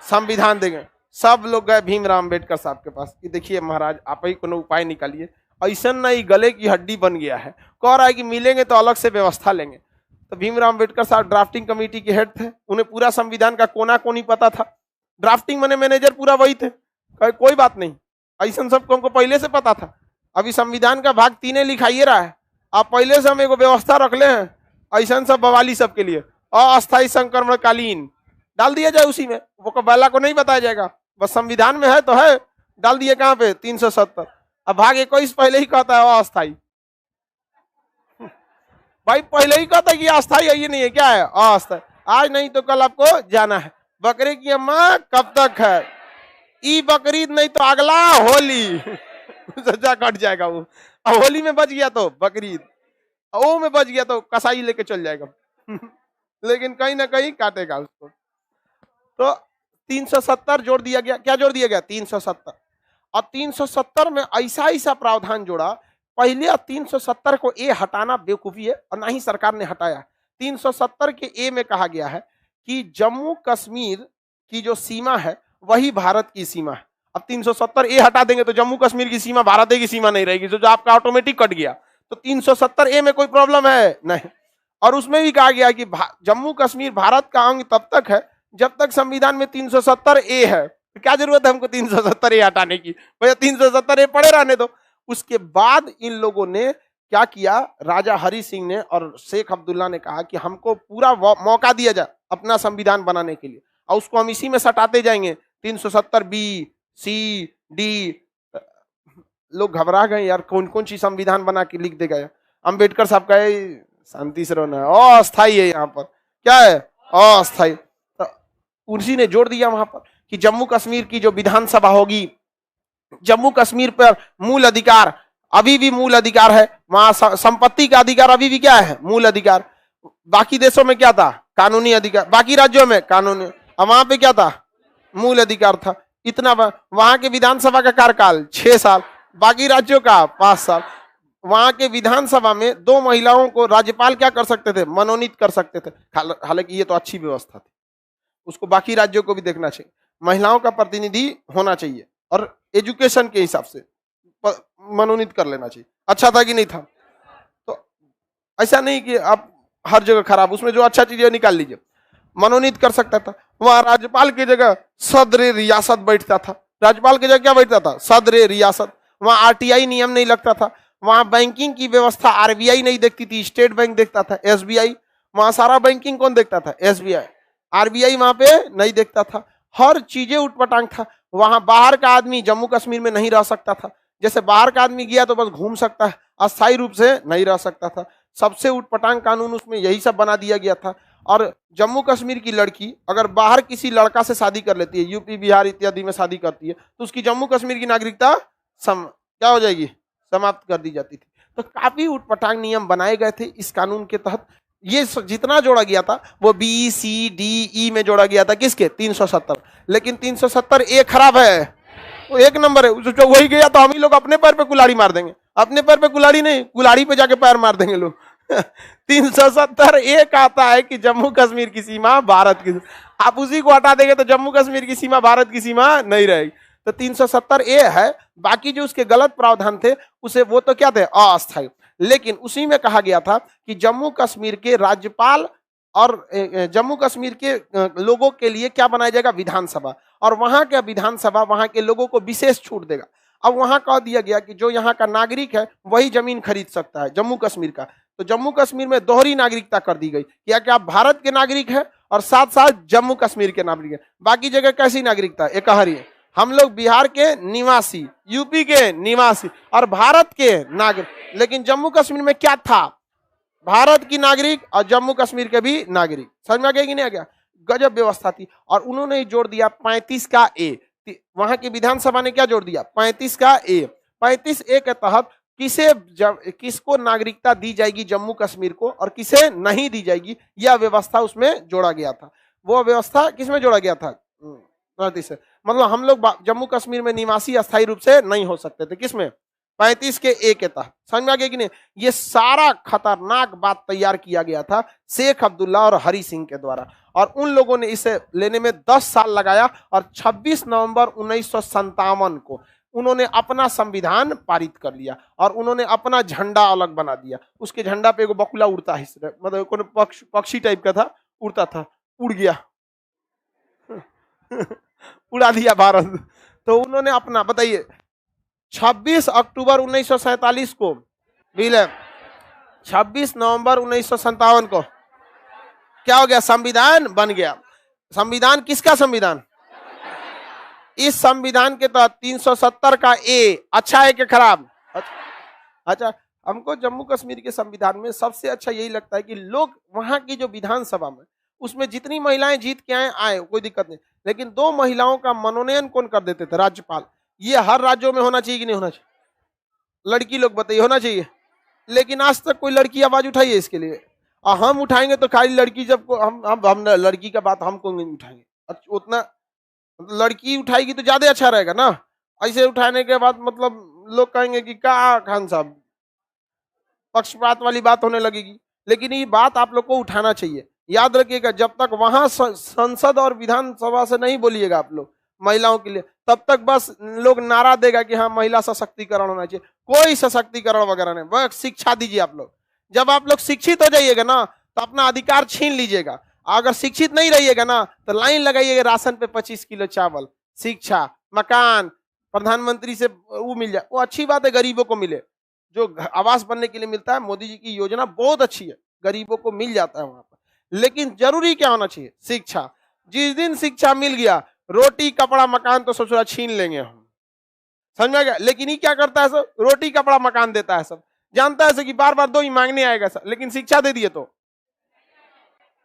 संविधान देंगे। सब लोग गए भीमराव अंबेडकर साहब के पास कि देखिए महाराज आप ही कोनो उपाय निकालिए, ऐसा नहीं गले की हड्डी बन गया है, कह रहा है कि मिलेंगे तो अलग से व्यवस्था लेंगे। तो भीमराव अंबेडकर साहब ड्राफ्टिंग कमेटी के हेड थे, उन्हें पूरा संविधान का कोना कोनी पता था। ड्राफ्टिंग मैनेजर पूरा वही थे। कोई बात नहीं, ऐसा सबको हमको पहले से पता था। अभी संविधान का भाग 3 लिखाइए रहा है, आप पहले से हम एक व्यवस्था रख ले हैं ऐसा सब बवाली सबके लिए। अस्थायी संक्रमणकालीन डाल दिया जाए उसी में, वो बैला को नहीं बताया जाएगा, बस संविधान में है तो है, डाल दिए कहाँ पे 370। अब भाग 21 पहले ही कहता है अस्थायी। भाई पहले ही कहता है कि अस्थायी है, ये नहीं है क्या है अस्थायी, आज नहीं तो कल आपको जाना है। बकरे की अम्मा कब तक है, ई बकरीद नहीं तो अगला होली सजा कट जाएगा वो। अब होली में बच गया तो बकरीद, ओ में बच गया तो कसाई लेके चल जाएगा लेकिन कहीं ना कहीं काटेगा उसको। तो 370 जोड़ दिया गया। क्या जोड़ दिया गया? 370। और 370 में ऐसा ऐसा प्रावधान जोड़ा, पहले 370 को ए हटाना बेवकूफी है और ना ही सरकार ने हटाया। 370 के ए में कहा गया है कि जम्मू कश्मीर की जो सीमा है वही भारत की सीमा है। अब 370 ए हटा देंगे तो जम्मू कश्मीर की सीमा भारत की सीमा नहीं रहेगी, जो आपका ऑटोमेटिक कट गया। तो 370 ए में कोई प्रॉब्लम है नहीं। और उसमें भी कहा गया कि जम्मू कश्मीर भारत का अंग तब तक है जब तक संविधान में 370 ए है। तो क्या जरूरत है हमको 370 ए हटाने की? भैया 370 ए पड़े रहने दो। उसके बाद इन लोगों ने क्या किया, राजा हरि सिंह ने और शेख अब्दुल्ला ने कहा कि हमको पूरा मौका दिया जाए अपना संविधान बनाने के लिए, और उसको हम इसी में सटाते जाएंगे 370 बी सी डी। लोग घबरा गए यार, कौन कौन सी संविधान बना के लिख दे गए। अंबेडकर साहब का शांति से रहना है, अस्थायी है, यहाँ पर क्या है अस्थायी। तो उसी ने जोड़ दिया वहां पर कि जम्मू कश्मीर की जो विधानसभा होगी, जम्मू कश्मीर पर मूल अधिकार अभी भी मूल अधिकार है, वहां संपत्ति का अधिकार अभी भी क्या है मूल अधिकार। बाकी देशों में क्या था कानूनी अधिकार, बाकी राज्यों में कानूनी, वहां पे क्या था मूल अधिकार था। इतना वहां के विधानसभा का कार्यकाल 6 साल, बाकी राज्यों का 5 साल। वहां के विधानसभा में 2 महिलाओं को राज्यपाल क्या कर सकते थे, मनोनीत कर सकते थे। हालांकि ये तो अच्छी व्यवस्था थी, उसको बाकी राज्यों को भी देखना चाहिए। महिलाओं का प्रतिनिधि होना चाहिए और एजुकेशन के हिसाब से मनोनीत कर लेना चाहिए। अच्छा था कि नहीं था? तो ऐसा नहीं कि आप हर जगह खराब, उसमें जो अच्छा चीज है निकाल लीजिए। मनोनीत कर सकता था। वहां राज्यपाल की जगह सदर रियासत बैठता था। राज्यपाल की जगह क्या बैठता था? सदर रियासत। वहां आरटीआई नियम नहीं लगता था। वहां बैंकिंग की व्यवस्था आरबीआई नहीं देखती थी, स्टेट बैंक देखता था, एसबीआई। वहां सारा बैंकिंग कौन देखता था? एसबीआई। आरबीआई वहां पे नहीं देखता था। हर चीजें उटपटांग था। वहां बाहर का आदमी जम्मू कश्मीर में नहीं रह सकता था। जैसे बाहर का आदमी गया तो बस घूम सकता है, अस्थायी रूप से नहीं रह सकता था। सबसे उटपटांग कानून उसमें यही सब बना दिया गया था। और जम्मू कश्मीर की लड़की अगर बाहर किसी लड़का से शादी कर लेती है, यूपी बिहार इत्यादि में शादी करती है, तो उसकी जम्मू कश्मीर की नागरिकता क्या हो जाएगी? समाप्त कर दी जाती थी। तो काफी उटपटांग नियम बनाए गए थे इस कानून के तहत। ये जितना जोड़ा गया था वो बी सी डी ई में जोड़ा गया था, किसके? 370। लेकिन 370 ए खराब है, वो 1 नंबर है। जो वही गया तो हम ही लोग अपने पैर पे कुल्हाड़ी मार देंगे। अपने पैर पे कुल्हाड़ी नहीं, कुल्हाड़ी पे जाके पैर मार देंगे लोग 370 ए कहता है कि जम्मू कश्मीर की सीमा भारत की, आप उसी को हटा देंगे तो जम्मू कश्मीर की सीमा भारत की सीमा नहीं रहेगी। तो 370 ए है, बाकी जो उसके गलत प्रावधान थे उसे वो तो क्या थे, अस्थायी। लेकिन उसी में कहा गया था कि जम्मू कश्मीर के राज्यपाल और जम्मू कश्मीर के लोगों के लिए क्या बनाया जाएगा, विधानसभा, और वहां का विधानसभा वहां के लोगों को विशेष छूट देगा। अब वहां कह दिया गया कि जो यहाँ का नागरिक है वही जमीन खरीद सकता है जम्मू कश्मीर का। तो जम्मू कश्मीर में दोहरी नागरिकता कर दी गई, या कि आप भारत के नागरिक हैं और साथ साथ जम्मू कश्मीर के नागरिक हैं। बाकी जगह कैसी नागरिकता, एकहरी है। हम लोग बिहार के निवासी, यूपी के निवासी और भारत के नागरिक, लेकिन जम्मू कश्मीर में क्या था, भारत की नागरिक और जम्मू कश्मीर के भी नागरिक। समझ में आ गया कि नहीं आ गया? गजब व्यवस्था थी। और उन्होंने जोड़ दिया 35 का ए, वहां की विधानसभा ने क्या जोड़ दिया, 35 का ए। 35 ए के तहत किसको नागरिकता दी जाएगी जम्मू कश्मीर को और किसे नहीं दी जाएगी, यह व्यवस्था उसमें जोड़ा गया था। वो व्यवस्था किसमें जोड़ा गया था, 35 से। मतलब हम लोग जम्मू कश्मीर में निवासी अस्थायी रूप से नहीं हो सकते थे, किसमें, 35 के ए के तहत। समझ में आ गया कि नहीं? ये सारा खतरनाक बात तैयार किया गया था शेख अब्दुल्ला और हरि सिंह के द्वारा, और उन लोगों ने इसे लेने में 10 साल लगाया, और 26 नवंबर 1957 को उन्होंने अपना संविधान पारित कर लिया, और उन्होंने अपना झंडा अलग बना दिया। उसके झंडा पे एगो बकुला उड़ता है, मतलब कोई पक्षी टाइप का था, उड़ता था, उड़ गया उड़ा दिया भारत। तो उन्होंने अपना, बताइए, 26 अक्टूबर 1947 को विलय, 26 नवंबर 1957 को क्या हो गया, संविधान बन गया। संविधान किसका संविधान? इस संविधान के तहत 370 का ए अच्छा है कि खराब? अच्छा, हमको जम्मू कश्मीर के संविधान में सबसे अच्छा यही लगता है कि लोग वहां की जो विधानसभा में, उसमें जितनी महिलाएं जीत के आए कोई दिक्कत नहीं, लेकिन 2 महिलाओं का मनोनयन कौन कर देते थे, राज्यपाल। ये हर राज्यों में होना चाहिए कि नहीं होना चाहिए? लड़की लोग बताइए, होना चाहिए। लेकिन आज तक कोई लड़की आवाज उठाई है इसके लिए? हम उठाएंगे तो खाली लड़की, जब हम लड़की का बात हम क्यों नहीं उठाएंगे? उतना लड़की उठाएगी तो ज्यादा अच्छा रहेगा ना। ऐसे उठाने के बाद मतलब लोग कहेंगे कि क्या खान साहब, पक्षपात वाली बात होने लगेगी। लेकिन ये बात आप लोग को उठाना चाहिए। याद रखिएगा, जब तक वहां संसद और विधानसभा से नहीं बोलिएगा आप लोग महिलाओं के लिए, तब तक बस लोग नारा देगा कि हाँ महिला सशक्तिकरण होना चाहिए। कोई सशक्तिकरण वगैरह नहीं, बस शिक्षा दीजिए आप लोग। जब आप लोग शिक्षित हो जाइएगा ना, तो अपना अधिकार छीन लीजिएगा। अगर शिक्षित नहीं रहिएगा ना, तो लाइन लगाइएगा राशन पे 25 किलो चावल, शिक्षा, मकान, प्रधानमंत्री से वो मिल जाए, वो अच्छी बात है, गरीबों को मिले। जो आवास बनने के लिए मिलता है, मोदी जी की योजना बहुत अच्छी है, गरीबों को मिल जाता है वहां पर। लेकिन जरूरी क्या होना चाहिए, शिक्षा। जिस दिन शिक्षा मिल गया, रोटी कपड़ा मकान तो ससुरा छीन लेंगे हम। समझ में आ गया? लेकिन ये क्या करता है सब, रोटी कपड़ा मकान देता है सब, जानता है कि बार बार दो ही मांगने आएगा सब, लेकिन शिक्षा दे दिए तो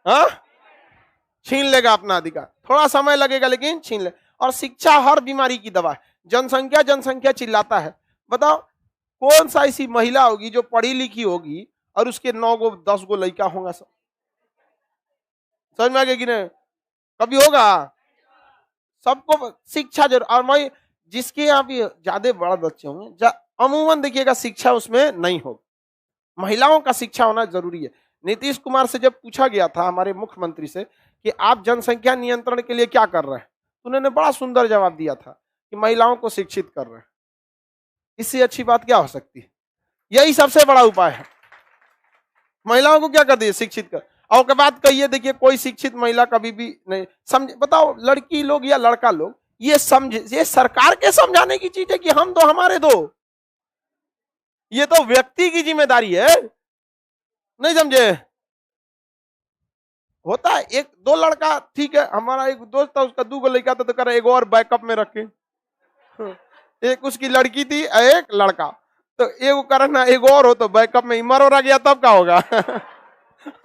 हाँ छीन लेगा अपना अधिकार। थोड़ा समय लगेगा लेकिन छीन ले। और शिक्षा हर बीमारी की दवा है। जनसंख्या चिल्लाता है, बताओ कौन सा ऐसी महिला होगी जो पढ़ी लिखी होगी और उसके 9 गो 10 गो लड़का होगा सब? समझ में आ गया कि नहीं? कभी होगा? सबको शिक्षा जरूर। और मैं जिसके यहाँ भी ज्यादा बड़ा बच्चे होंगे, अमूमन देखिएगा शिक्षा उसमें नहीं होगा। महिलाओं का शिक्षा होना जरूरी है। नीतीश कुमार से जब पूछा गया था हमारे मुख्यमंत्री से कि आप जनसंख्या नियंत्रण के लिए क्या कर रहे हैं, तो उन्होंने बड़ा सुंदर जवाब दिया था कि महिलाओं को शिक्षित कर रहे हैं। इससे अच्छी बात क्या हो सकती है? यही सबसे बड़ा उपाय है। महिलाओं को क्या कर दिए, शिक्षित कर। और के बाद कहिए, देखिए कोई शिक्षित महिला कभी भी नहीं समझे। बताओ लड़की लोग या लड़का लोग ये समझे, ये सरकार के समझाने की चीज है कि हम दो हमारे दो, ये तो व्यक्ति की जिम्मेदारी है। नहीं समझे? होता है 1-2 लड़का, ठीक है, हमारा एक दोस्त था उसका 2 गो लड़का था, तो कर एक और बैकअप में रखे। एक उसकी लड़की थी, एक लड़का, तो एक करना एक और हो तो बैकअप में मर हो रहा गया तब क्या होगा?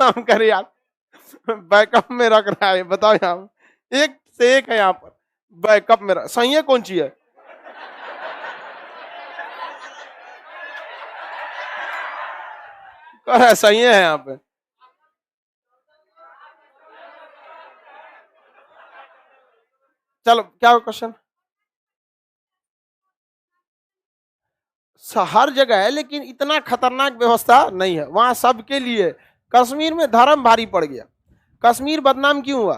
हम करे यार बैकअप में रख रहा है, बताओ यहाँ एक से एक है यहाँ पर बैकअप में सही है, कौन सी है? सही है यहाँ पे। चलो क्या हो क्वेश्चन? हर जगह है लेकिन इतना खतरनाक व्यवस्था नहीं है वहां सबके लिए। कश्मीर में धर्म भारी पड़ गया। कश्मीर बदनाम क्यों हुआ?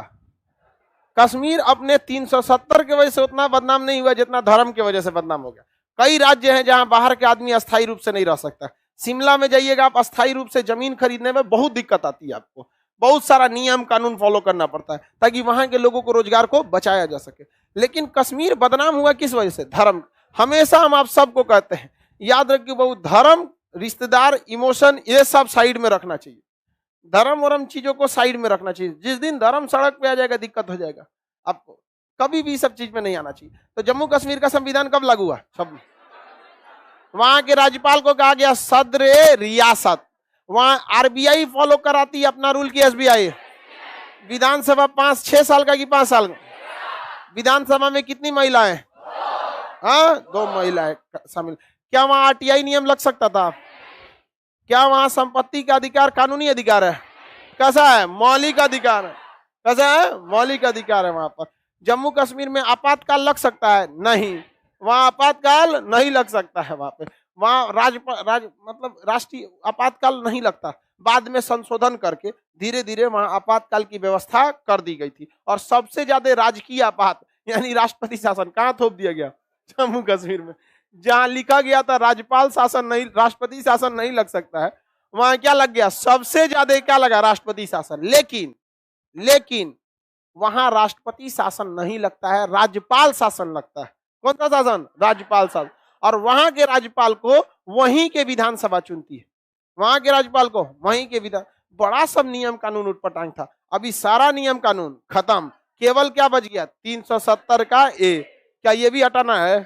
कश्मीर अपने 370 की वजह से उतना बदनाम नहीं हुआ जितना धर्म की वजह से बदनाम हो गया। कई राज्य हैं जहां बाहर के आदमी अस्थायी रूप से नहीं रह सकता। शिमला में जाइएगा आप, अस्थायी रूप से जमीन खरीदने में बहुत दिक्कत आती है आपको, बहुत सारा नियम कानून फॉलो करना पड़ता है ताकि वहां के लोगों को रोजगार को बचाया जा सके। लेकिन कश्मीर बदनाम हुआ किस वजह से? धर्म। हमेशा हम आप सबको कहते हैं, याद रखिए बहुत, धर्म, रिश्तेदार, इमोशन, ये सब साइड में रखना चाहिए। धर्म वरम चीजों को साइड में रखना चाहिए। जिस दिन धर्म सड़क पे आ जाएगा दिक्कत हो जाएगा आपको। कभी भी सब चीज में नहीं आना चाहिए। तो जम्मू कश्मीर का संविधान कब लागू हुआ? सब वहां के राज्यपाल को कहा गया सदर रियासत। वहां आरबीआई फॉलो कराती है अपना रूल की एसबीआई। विधानसभा 5-6 साल का कि 5 साल का? विधानसभा में कितनी महिलाएं? हाँ, 2 महिलाएं शामिल। क्या वहां आरटीआई नियम लग सकता था? क्या वहां संपत्ति का अधिकार कानूनी अधिकार है? कैसा है? मौलिक अधिकार है। कैसा है? मौलिक अधिकार है वहां पर। जम्मू कश्मीर में आपातकाल लग सकता है? नहीं, वहां आपातकाल नहीं लग सकता है। वहां पे वहां मतलब राष्ट्रीय आपातकाल नहीं लगता। बाद में संशोधन करके धीरे धीरे वहां आपातकाल की व्यवस्था कर दी गई थी। और सबसे ज्यादा राजकीय आपात यानी राष्ट्रपति शासन कहाँ थोप दिया गया? जम्मू कश्मीर में। जहां लिखा गया था राज्यपाल शासन नहीं, राष्ट्रपति शासन नहीं लग सकता है, वहां क्या लग गया? सबसे ज्यादा क्या लगा? राष्ट्रपति शासन। लेकिन वहां राष्ट्रपति शासन नहीं लगता है, राज्यपाल शासन लगता है। कौन सा शासन? राज्यपाल शासन। और वहां के राज्यपाल को वहीं के विधानसभा चुनती है। वहां के राज्यपाल को वहीं के विधान। बड़ा सब नियम कानून उठपटांग था। अभी सारा नियम कानून खत्म, केवल क्या बच गया? 370 का ए। क्या ये भी हटाना है?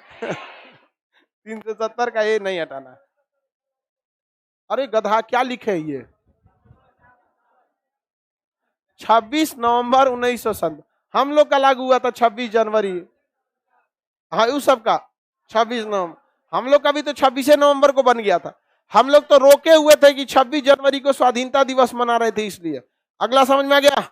370 का ए नहीं हटाना है। अरे गधा, क्या लिखे ये? 26 नवंबर 1970। हम लोग का लागू हुआ था 26 जनवरी। हाँ, उस सब का 26 नवंबर। हम लोग का भी तो 26 नवंबर को बन गया था। हम लोग तो रोके हुए थे कि 26 जनवरी को स्वाधीनता दिवस मना रहे थे, इसलिए। अगला समझ में आ गया?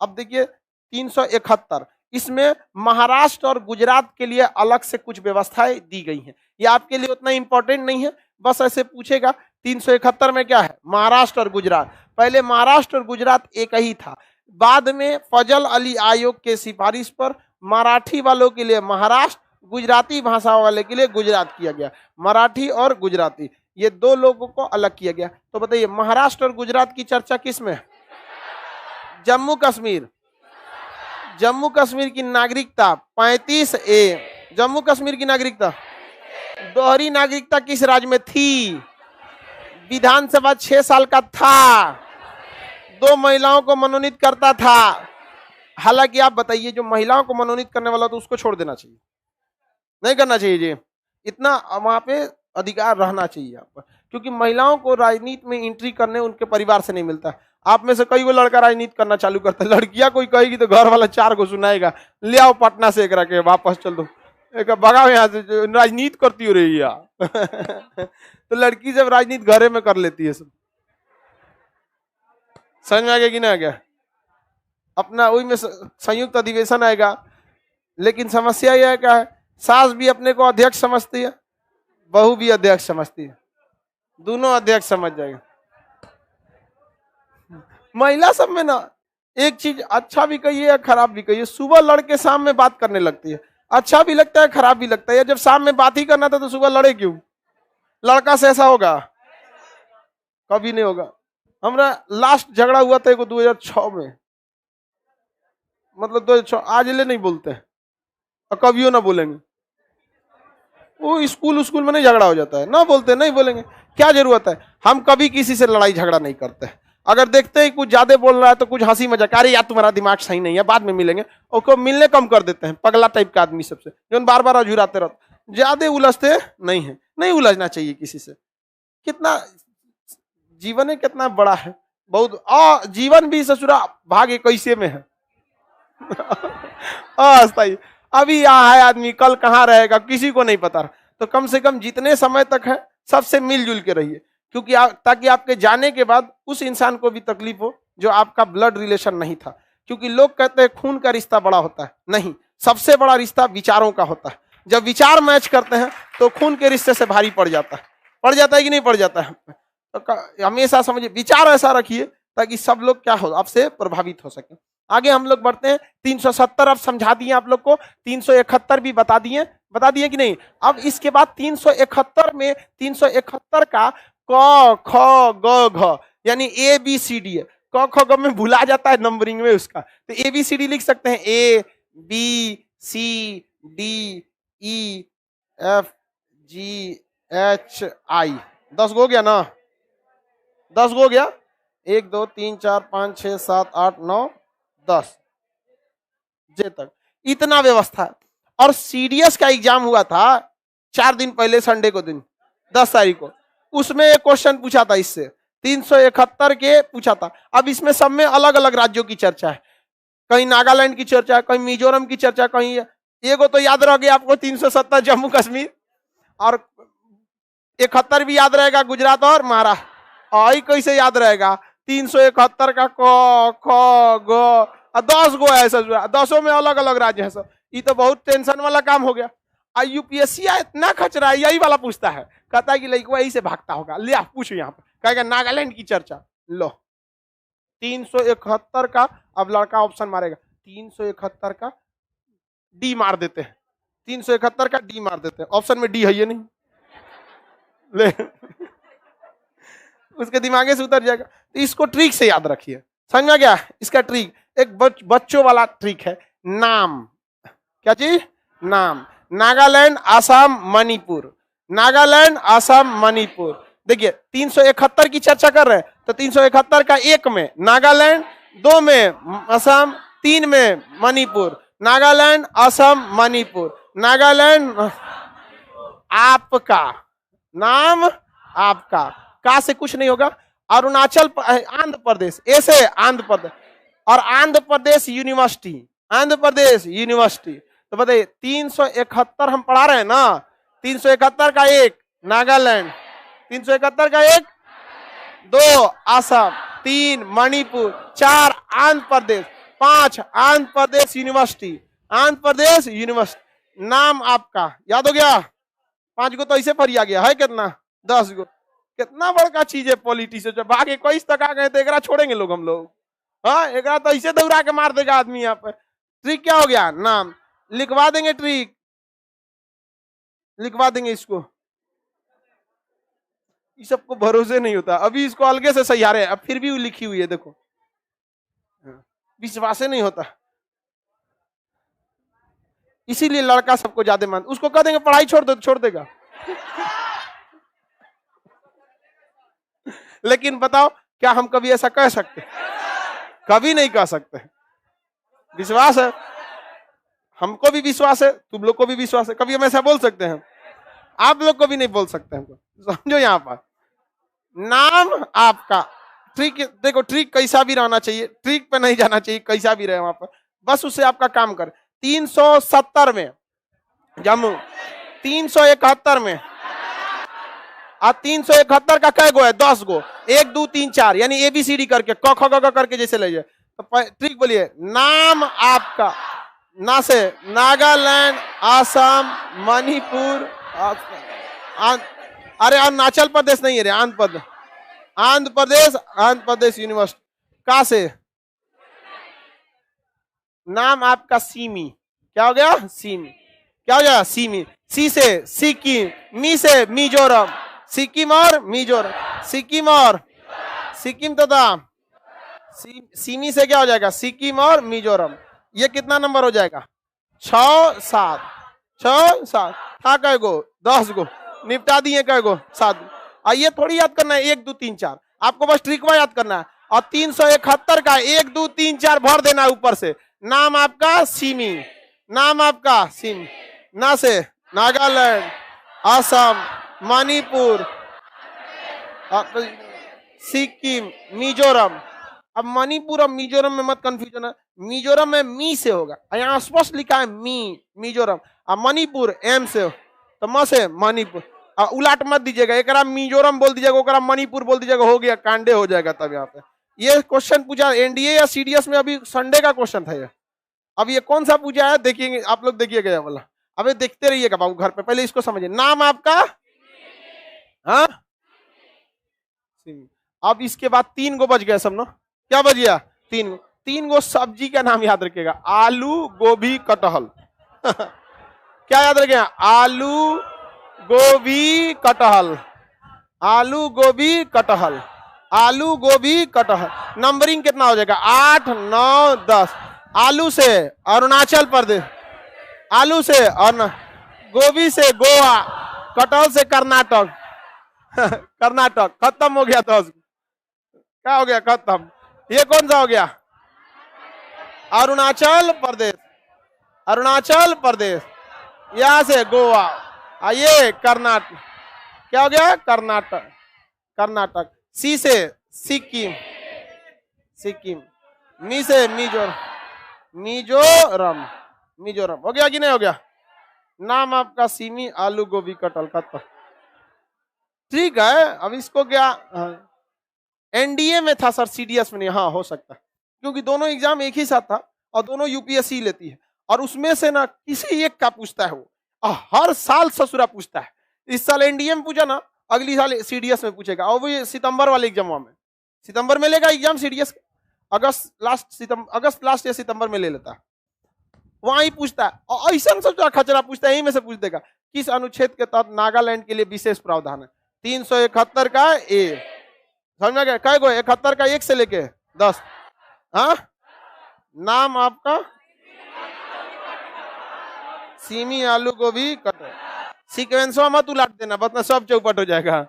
अब देखिए 371, इसमें महाराष्ट्र और गुजरात के लिए अलग से कुछ व्यवस्थाएं दी गई हैं। ये आपके लिए उतना इंपॉर्टेंट नहीं है, बस ऐसे पूछेगा। 371 में क्या है? महाराष्ट्र और गुजरात। पहले महाराष्ट्र और गुजरात एक ही था। बाद में फजल अली आयोग के सिफारिश पर मराठी वालों के लिए महाराष्ट्र, गुजराती भाषा वाले के लिए गुजरात किया गया। मराठी और गुजराती ये 2 लोगों को अलग किया गया। तो बताइए महाराष्ट्र और गुजरात की चर्चा किस में? जम्मू कश्मीर। जम्मू कश्मीर की नागरिकता 35A। जम्मू कश्मीर की नागरिकता, दोहरी नागरिकता किस राज्य में थी? विधानसभा 6 साल का था, 2 महिलाओं को मनोनीत करता था। हालांकि आप बताइए, जो महिलाओं को मनोनीत करने वाला तो उसको छोड़ देना चाहिए, नहीं करना चाहिए जी। इतना वहां पे अधिकार रहना चाहिए आपका, क्योंकि महिलाओं को राजनीति में एंट्री करने उनके परिवार से नहीं मिलता। आप में से कई वो लड़का राजनीति करना चालू करता है, लड़कियां कोई कहेगी तो घर वाला 4 को सुनाएगा, ले आओ पटना से एक रखे, वापस चल दो, एक भगाओ यहाँ से, राजनीति करती हो रही है। तो लड़की जब राजनीति घरे में कर लेती है सब। समझ में आ गया कि ना आ गया? अपना वही में संयुक्त अधिवेशन आएगा। लेकिन समस्या यह क्या है? सास भी अपने को अध्यक्ष समझती है, बहू भी अध्यक्ष समझती है, दोनों अध्यक्ष समझ जाएगा। महिला सब में ना एक चीज अच्छा भी कहिए खराब भी कहिए, सुबह लड़के शाम में बात करने लगती है। अच्छा भी लगता है, खराब भी लगता है। जब शाम में बात ही करना था तो सुबह लड़े क्यों? लड़का से ऐसा होगा? कभी नहीं होगा। हमारा लास्ट झगड़ा हुआ था 2006 में, मतलब 2006। आज ले नहीं बोलते हैं और कभियो ना बोलेंगे। वो स्कूल में नहीं झगड़ा हो जाता है, ना बोलते नहीं बोलेंगे, क्या जरूरत है? हम कभी किसी से लड़ाई झगड़ा नहीं करते। अगर देखते हैं कुछ ज्यादा बोल रहा है तो कुछ हंसी मजाक, अरे यार तुम्हारा दिमाग सही नहीं है, बाद में मिलेंगे, और मिलने कम कर देते हैं। पगला टाइप का आदमी सबसे, जो बार बार अझुराते रहते, ज्यादा उलझते नहीं है। नहीं उलझना चाहिए किसी से। कितना जीवन है, कितना बड़ा है, बहुत। जीवन भी ससुरा भाग 21 में है। अस्थायी। अभी यहाँ है आदमी, कल कहाँ रहेगा किसी को नहीं पता। तो कम से कम जितने समय तक है सबसे मिलजुल के रहिए, क्योंकि ताकि आपके जाने के बाद उस इंसान को भी तकलीफ हो जो आपका ब्लड रिलेशन नहीं था। क्योंकि लोग कहते हैं खून का रिश्ता बड़ा होता है, नहीं, सबसे बड़ा रिश्ता विचारों का होता है। जब विचार मैच करते हैं तो खून के रिश्ते से भारी पड़ जाता है। पड़ जाता है कि नहीं पड़ जाता है? तो हमेशा समझिए, विचार ऐसा रखिए ताकि सब लोग क्या हो आपसे प्रभावित हो सके। आगे हम लोग बढ़ते हैं। 370 अब समझा दिए आप लोग को, 371 भी बता दिए कि नहीं। अब इसके बाद 371 में 371 का क ख ग घ यानी ए बी सी डी है। क ख ग में भुला जाता है नंबरिंग में उसका, तो ए बी सी डी लिख सकते हैं, A B C D E F G H I. 10 गो हो गया ना, 10 गो हो गया। 1 2 3 4 5 6 7 8 9 10 जे तक इतना व्यवस्था। और सीडीएस का एग्जाम हुआ था 4 दिन पहले, संडे को दिन 10 तारीख को, उसमें एक क्वेश्चन पूछा था इससे 371 के पूछा था। अब इसमें सब में अलग अलग राज्यों की चर्चा है, कहीं नागालैंड की चर्चा है, कहीं मिजोरम की चर्चा, कहीं एगो तो याद रह गया आपको 370 जम्मू कश्मीर, और 71 भी याद रहेगा गुजरात और महाराष्ट्र। आई कैसे याद रहेगा 371 का क ख ग 10 गो है सर, 10 में अलग अलग राज्य है सर। ये तो बहुत टेंशन वाला काम हो गया। यूपीएससी इतना खचरा यही वाला पूछता है, कहता है कि लड़का यही से भागता होगा। ले आप पूछो यहाँ पर, कहेगा नागालैंड की चर्चा। लो 371 का, अब लड़का ऑप्शन मारेगा 371 का डी मार देते हैं, 371 का डी मार देते हैं, ऑप्शन में डी है ये नहीं ले उसके दिमागे से उतर जाएगा। तो इसको ट्रिक से याद रखिए, समझ में गया। इसका ट्रिक एक बच्चों वाला ट्रिक है, नाम। क्या चीज? नाम। नागालैंड, आसाम, मणिपुर, नागालैंड, आसाम, मणिपुर। देखिए 371 की चर्चा कर रहे हैं, तो 371 का 1 में नागालैंड, 2 में आसाम, 3 में मणिपुर। नागालैंड, आसाम, मणिपुर। नागालैंड, आपका नाम, आपका का से कुछ नहीं होगा। अरुणाचल, आंध्र प्रदेश, ऐसे आंध्र प्रदेश, और आंध्र प्रदेश यूनिवर्सिटी, आंध्र प्रदेश यूनिवर्सिटी। तो बताइए 371 हम पढ़ा रहे हैं ना, 371 का 1 नागालैंड, 371 का 1, 2 आसाम, 3 मणिपुर, 4 आंध्र प्रदेश, 5 आंध्र प्रदेश यूनिवर्सिटी, आंध्र प्रदेश यूनिवर्सिटी। नाम आपका याद हो गया, 5 गो तो ऐसे फरिया गया है, कितना 10 गो। कितना बड़का चीज है पॉलिटिशियन, जब भाग 21 तक आ गए तो एकरा छोड़ेंगे लोग हम लोग। हाँ एकरा तो ऐसे दौड़ा के मार देगा आदमी यहाँ पे। ट्रिक क्या हो गया, नाम लिखवा देंगे, ट्रिक लिखवा देंगे इसको। इस सबको भरोसे नहीं होता, अभी इसको अलगे से सैयारे, अब फिर भी वो लिखी हुई है देखो, विश्वास नहीं होता। इसीलिए लड़का सबको ज्यादा मान, उसको कह देंगे पढ़ाई छोड़ दो, छोड़ देगा। लेकिन बताओ क्या हम कभी ऐसा कह सकते? कभी नहीं कह सकते। विश्वास है, हमको भी विश्वास है, तुम लोग को भी विश्वास है, कभी हम ऐसा बोल सकते हैं? आप लोग को भी नहीं बोल सकते हमको, समझो। यहाँ पर नाम आपका, ट्रिक देखो, ट्रिक कैसा भी रहना चाहिए, ट्रिक पे नहीं जाना चाहिए, कैसा भी रहे वहां पर, बस उससे आपका काम कर। 370 में जम्मू, 371 में, और 371 का कै गो है, 10 गो, 1 2 3 4 यानी ABCD करके क ख ग करके जैसे ले जाए। तो ट्रिक बोलिए, नाम आपका, ना से नागालैंड, आसाम, मणिपुर, अरे अरुणाचल प्रदेश नहीं है रे, आंध्र प्रदेश, आंध्र प्रदेश, आंध्र प्रदेश यूनिवर्सिटी। का से नाम आपका सीमी, क्या हो गया, सीमी, क्या हो गया, सीमी। सी से सिक्किम, मी से मिजोरम, सिक्किम और मिजोरम, सिक्किम और सिक्किम तथा सीमी से क्या हो जाएगा, सिक्किम और मिजोरम। ये कितना नंबर हो जाएगा, 6 7, 6 7 था कै गो, 10 गो निपटा दिए, कै गो 7। ये थोड़ी याद करना है 1 2 3 4, आपको बस ट्रिकवा याद करना है। और 371 का 1 2 3 4 भर देना है ऊपर से। नाम आपका सीमी, नाम आपका सीमी, ना से नागालैंड, आसाम, मणिपुर, सिक्किम, मिजोरम। अब मणिपुर और मिजोरम में मत कंफ्यूजन है, मिजोरम में मी से होगा, यहाँ स्पष्ट लिखा है मी, मिजोरम। और मणिपुर एम से, तो म से मणिपुर, उलाट मत दीजिएगा, एक मिजोरम बोल दीजिएगा, ओकरा मणिपुर बोल दीजिएगा, हो गया, कांडे हो जाएगा। तब यहाँ पे ये क्वेश्चन पूछा एनडीए या सीडीएस में, अभी संडे का क्वेश्चन था ये। अब ये कौन सा पूछा है देखिए, आप लोग देखिएगा वाला, अबे देखते रहिएगा बाबू घर पे, पहले इसको समझिए। नाम आपका, हाँ, अब इसके बाद 3 गो बच गए सब ना, क्या बच गया? तीन। तीन गो सब्जी का नाम याद रखिएगा, आलू गोभी कटहल। क्या याद रखेगा? आलू गोभी कटहल, आलू गोभी कटहल, आलू गोभी कटहल। नंबरिंग कितना हो जाएगा? 8 9 10। आलू से अरुणाचल प्रदेश, आलू से और गोभी से गोवा, कटहल से कर्नाटक। कर्नाटक खत्म हो गया। तो क्या हो गया? खत्म। ये कौन सा हो गया? अरुणाचल प्रदेश, अरुणाचल प्रदेश। यहां से गोवा, आइए कर्नाटक। क्या हो गया? कर्नाटक, कर्नाटक। सी से सिक्किम, सिक्किम। मी से मिजोरम, मिजोरम, मिजोरम। हो गया कि नहीं हो गया? नाम आपका सिमी आलू गोभी कटहल। खत्म। ठीक है, अब इसको क्या? एनडीए में था सर, सीडीएस में नहीं। हाँ हो सकता है, क्योंकि दोनों एग्जाम एक ही साथ था और दोनों यूपीएससी लेती है, और उसमें से ना किसी एक का पूछता है वो, हर साल ससुरा पूछता है। इस साल एनडीए में पूछा ना, अगली साल सीडीएस में पूछेगा, और वो ये सितंबर वाले एग्जाम में, सितंबर में लेगा एग्जाम सीडीएस, अगस्त लास्ट या सितंबर में ले लेता है, वहां ही पूछता है। और ऐसा सब खचरा पूछता है, यही में से पूछ देगा किस अनुच्छेद के तहत नागालैंड के लिए विशेष प्रावधान है। 371 का ए, समझ में गया? कै गो? 71 का 1 से लेके 10। हाँ, नाम आपका सीमी आलू गोभी कटहल। सीक्वेंसवा मत उलट देना, बतना सब चौपट हो जाएगा।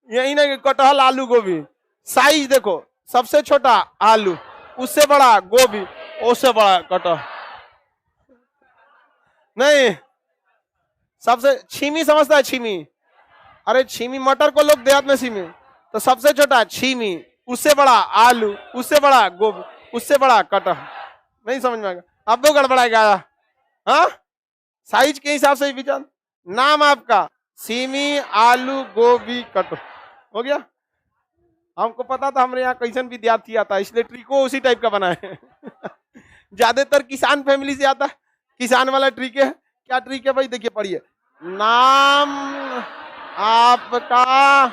यही ना, कटहल आलू गोभी। साइज देखो, सबसे छोटा आलू, उससे बड़ा गोभी, उससे बड़ा कटहल। नहीं, सबसे छीमी समझता है? छीमी, अरे छीमी मटर को लोग देहात में छीमी, तो सबसे छोटा छीमी, उससे बड़ा आलू, उससे बड़ा गोभी, उससे बड़ा कटहल। नहीं समझ में आएगा? अब तो गड़बड़ाएगा। हाँ, साइज के हिसाब से विचार। नाम आपका सीमी आलू गोभी कटहल। हो गया? हमको पता था हमारे यहाँ कैसन विद्यार्थी आता है, इसलिए ट्रिको उसी टाइप का बनाए। ज्यादातर किसान फैमिली से आता है, किसान वाला ट्रिक है। क्या ट्रिक है भाई? देखिए पढ़िए। नाम आपका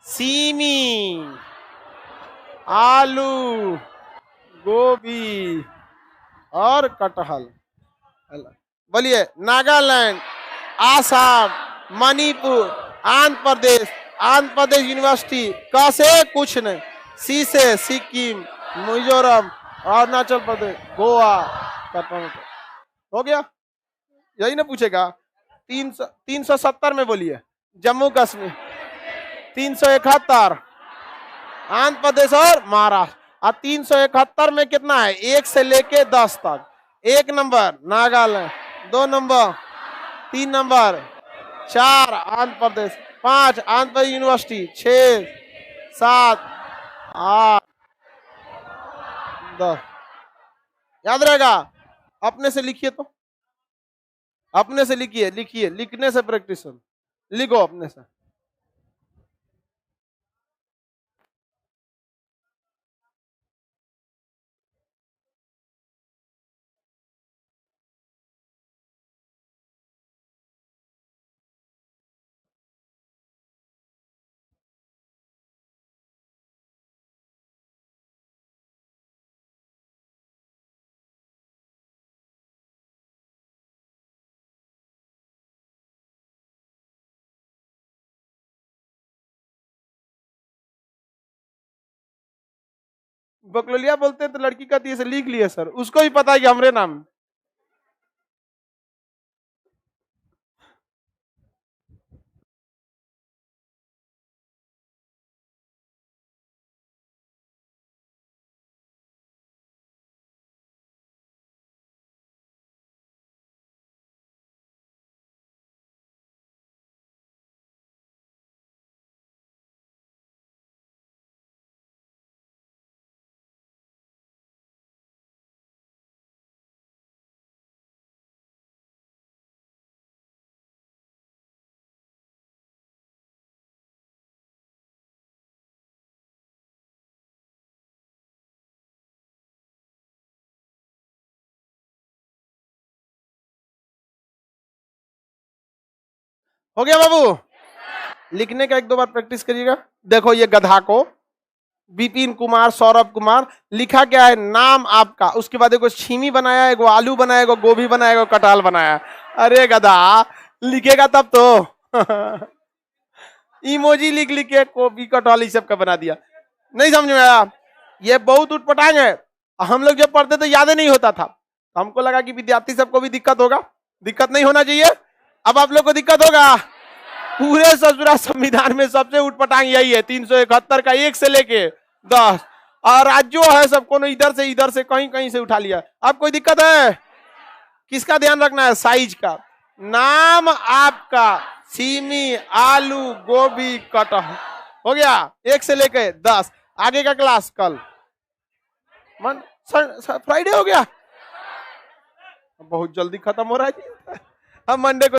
सीमी आलू गोभी और कटहल। बोलिए। नागालैंड, आसाम, मणिपुर, आंध्र प्रदेश, आंध्र प्रदेश यूनिवर्सिटी। क से कुछ नहीं, सी से सिक्किम, मिजोरम, अरुणाचल प्रदेश, गोवा, कटहल। हो गया? यही ना पूछेगा। 370 में बोलिए। जम्मू कश्मीर 371, आंध्र प्रदेश और महाराष्ट्र। और 371 में कितना है? 1 से लेके 10 तक। 1 number Nagaland, 2 number, 3 number, 4 Andhra Pradesh, 5 Andhra Pradesh university, 6 7 8 10। याद रहेगा? अपने से लिखिए, तो अपने से लिखिए, लिखिए, लिखने से प्रैक्टिस हो। लिखो अपने से। बकलोलिया बोलते तो लड़की कहती है लिख लिए सर, उसको भी पता है कि हमरे नाम। हो गया बाबू? लिखने का 1-2 बार प्रैक्टिस करिएगा। देखो ये गधा को विपिन कुमार, सौरभ कुमार। लिखा क्या है? नाम आपका, उसके बाद एगो छीमी बनाया, एगो आलू बनाया, एगो गोभी बनाया, एगो कटहल बनाया। अरे गधा, लिखेगा तब तो। इमोजी लिख लिख के गोभी कटहल सब का बना दिया। नहीं समझ में आया? ये बहुत उठपटांग है। हम लोग जब पढ़ते तो याद नहीं होता था, हमको लगा कि विद्यार्थी सबको भी दिक्कत होगा। दिक्कत नहीं होना चाहिए। अब आप लोग को दिक्कत होगा। पूरे ससुरा संविधान में सबसे उठपटांग यही है, 371 का 1 से लेके 10, और आज जो है सबको इधर से कहीं कहीं से उठा लिया। अब कोई दिक्कत है? किसका ध्यान रखना है? साइज का। नाम आपका, सीमी, आलू, गोभी, कटहल, हो गया 1 से लेके 10। आगे का क्लास कल फ्राइडे हो गया, बहुत जल्दी खत्म हो रहा है जी। हम मंडे को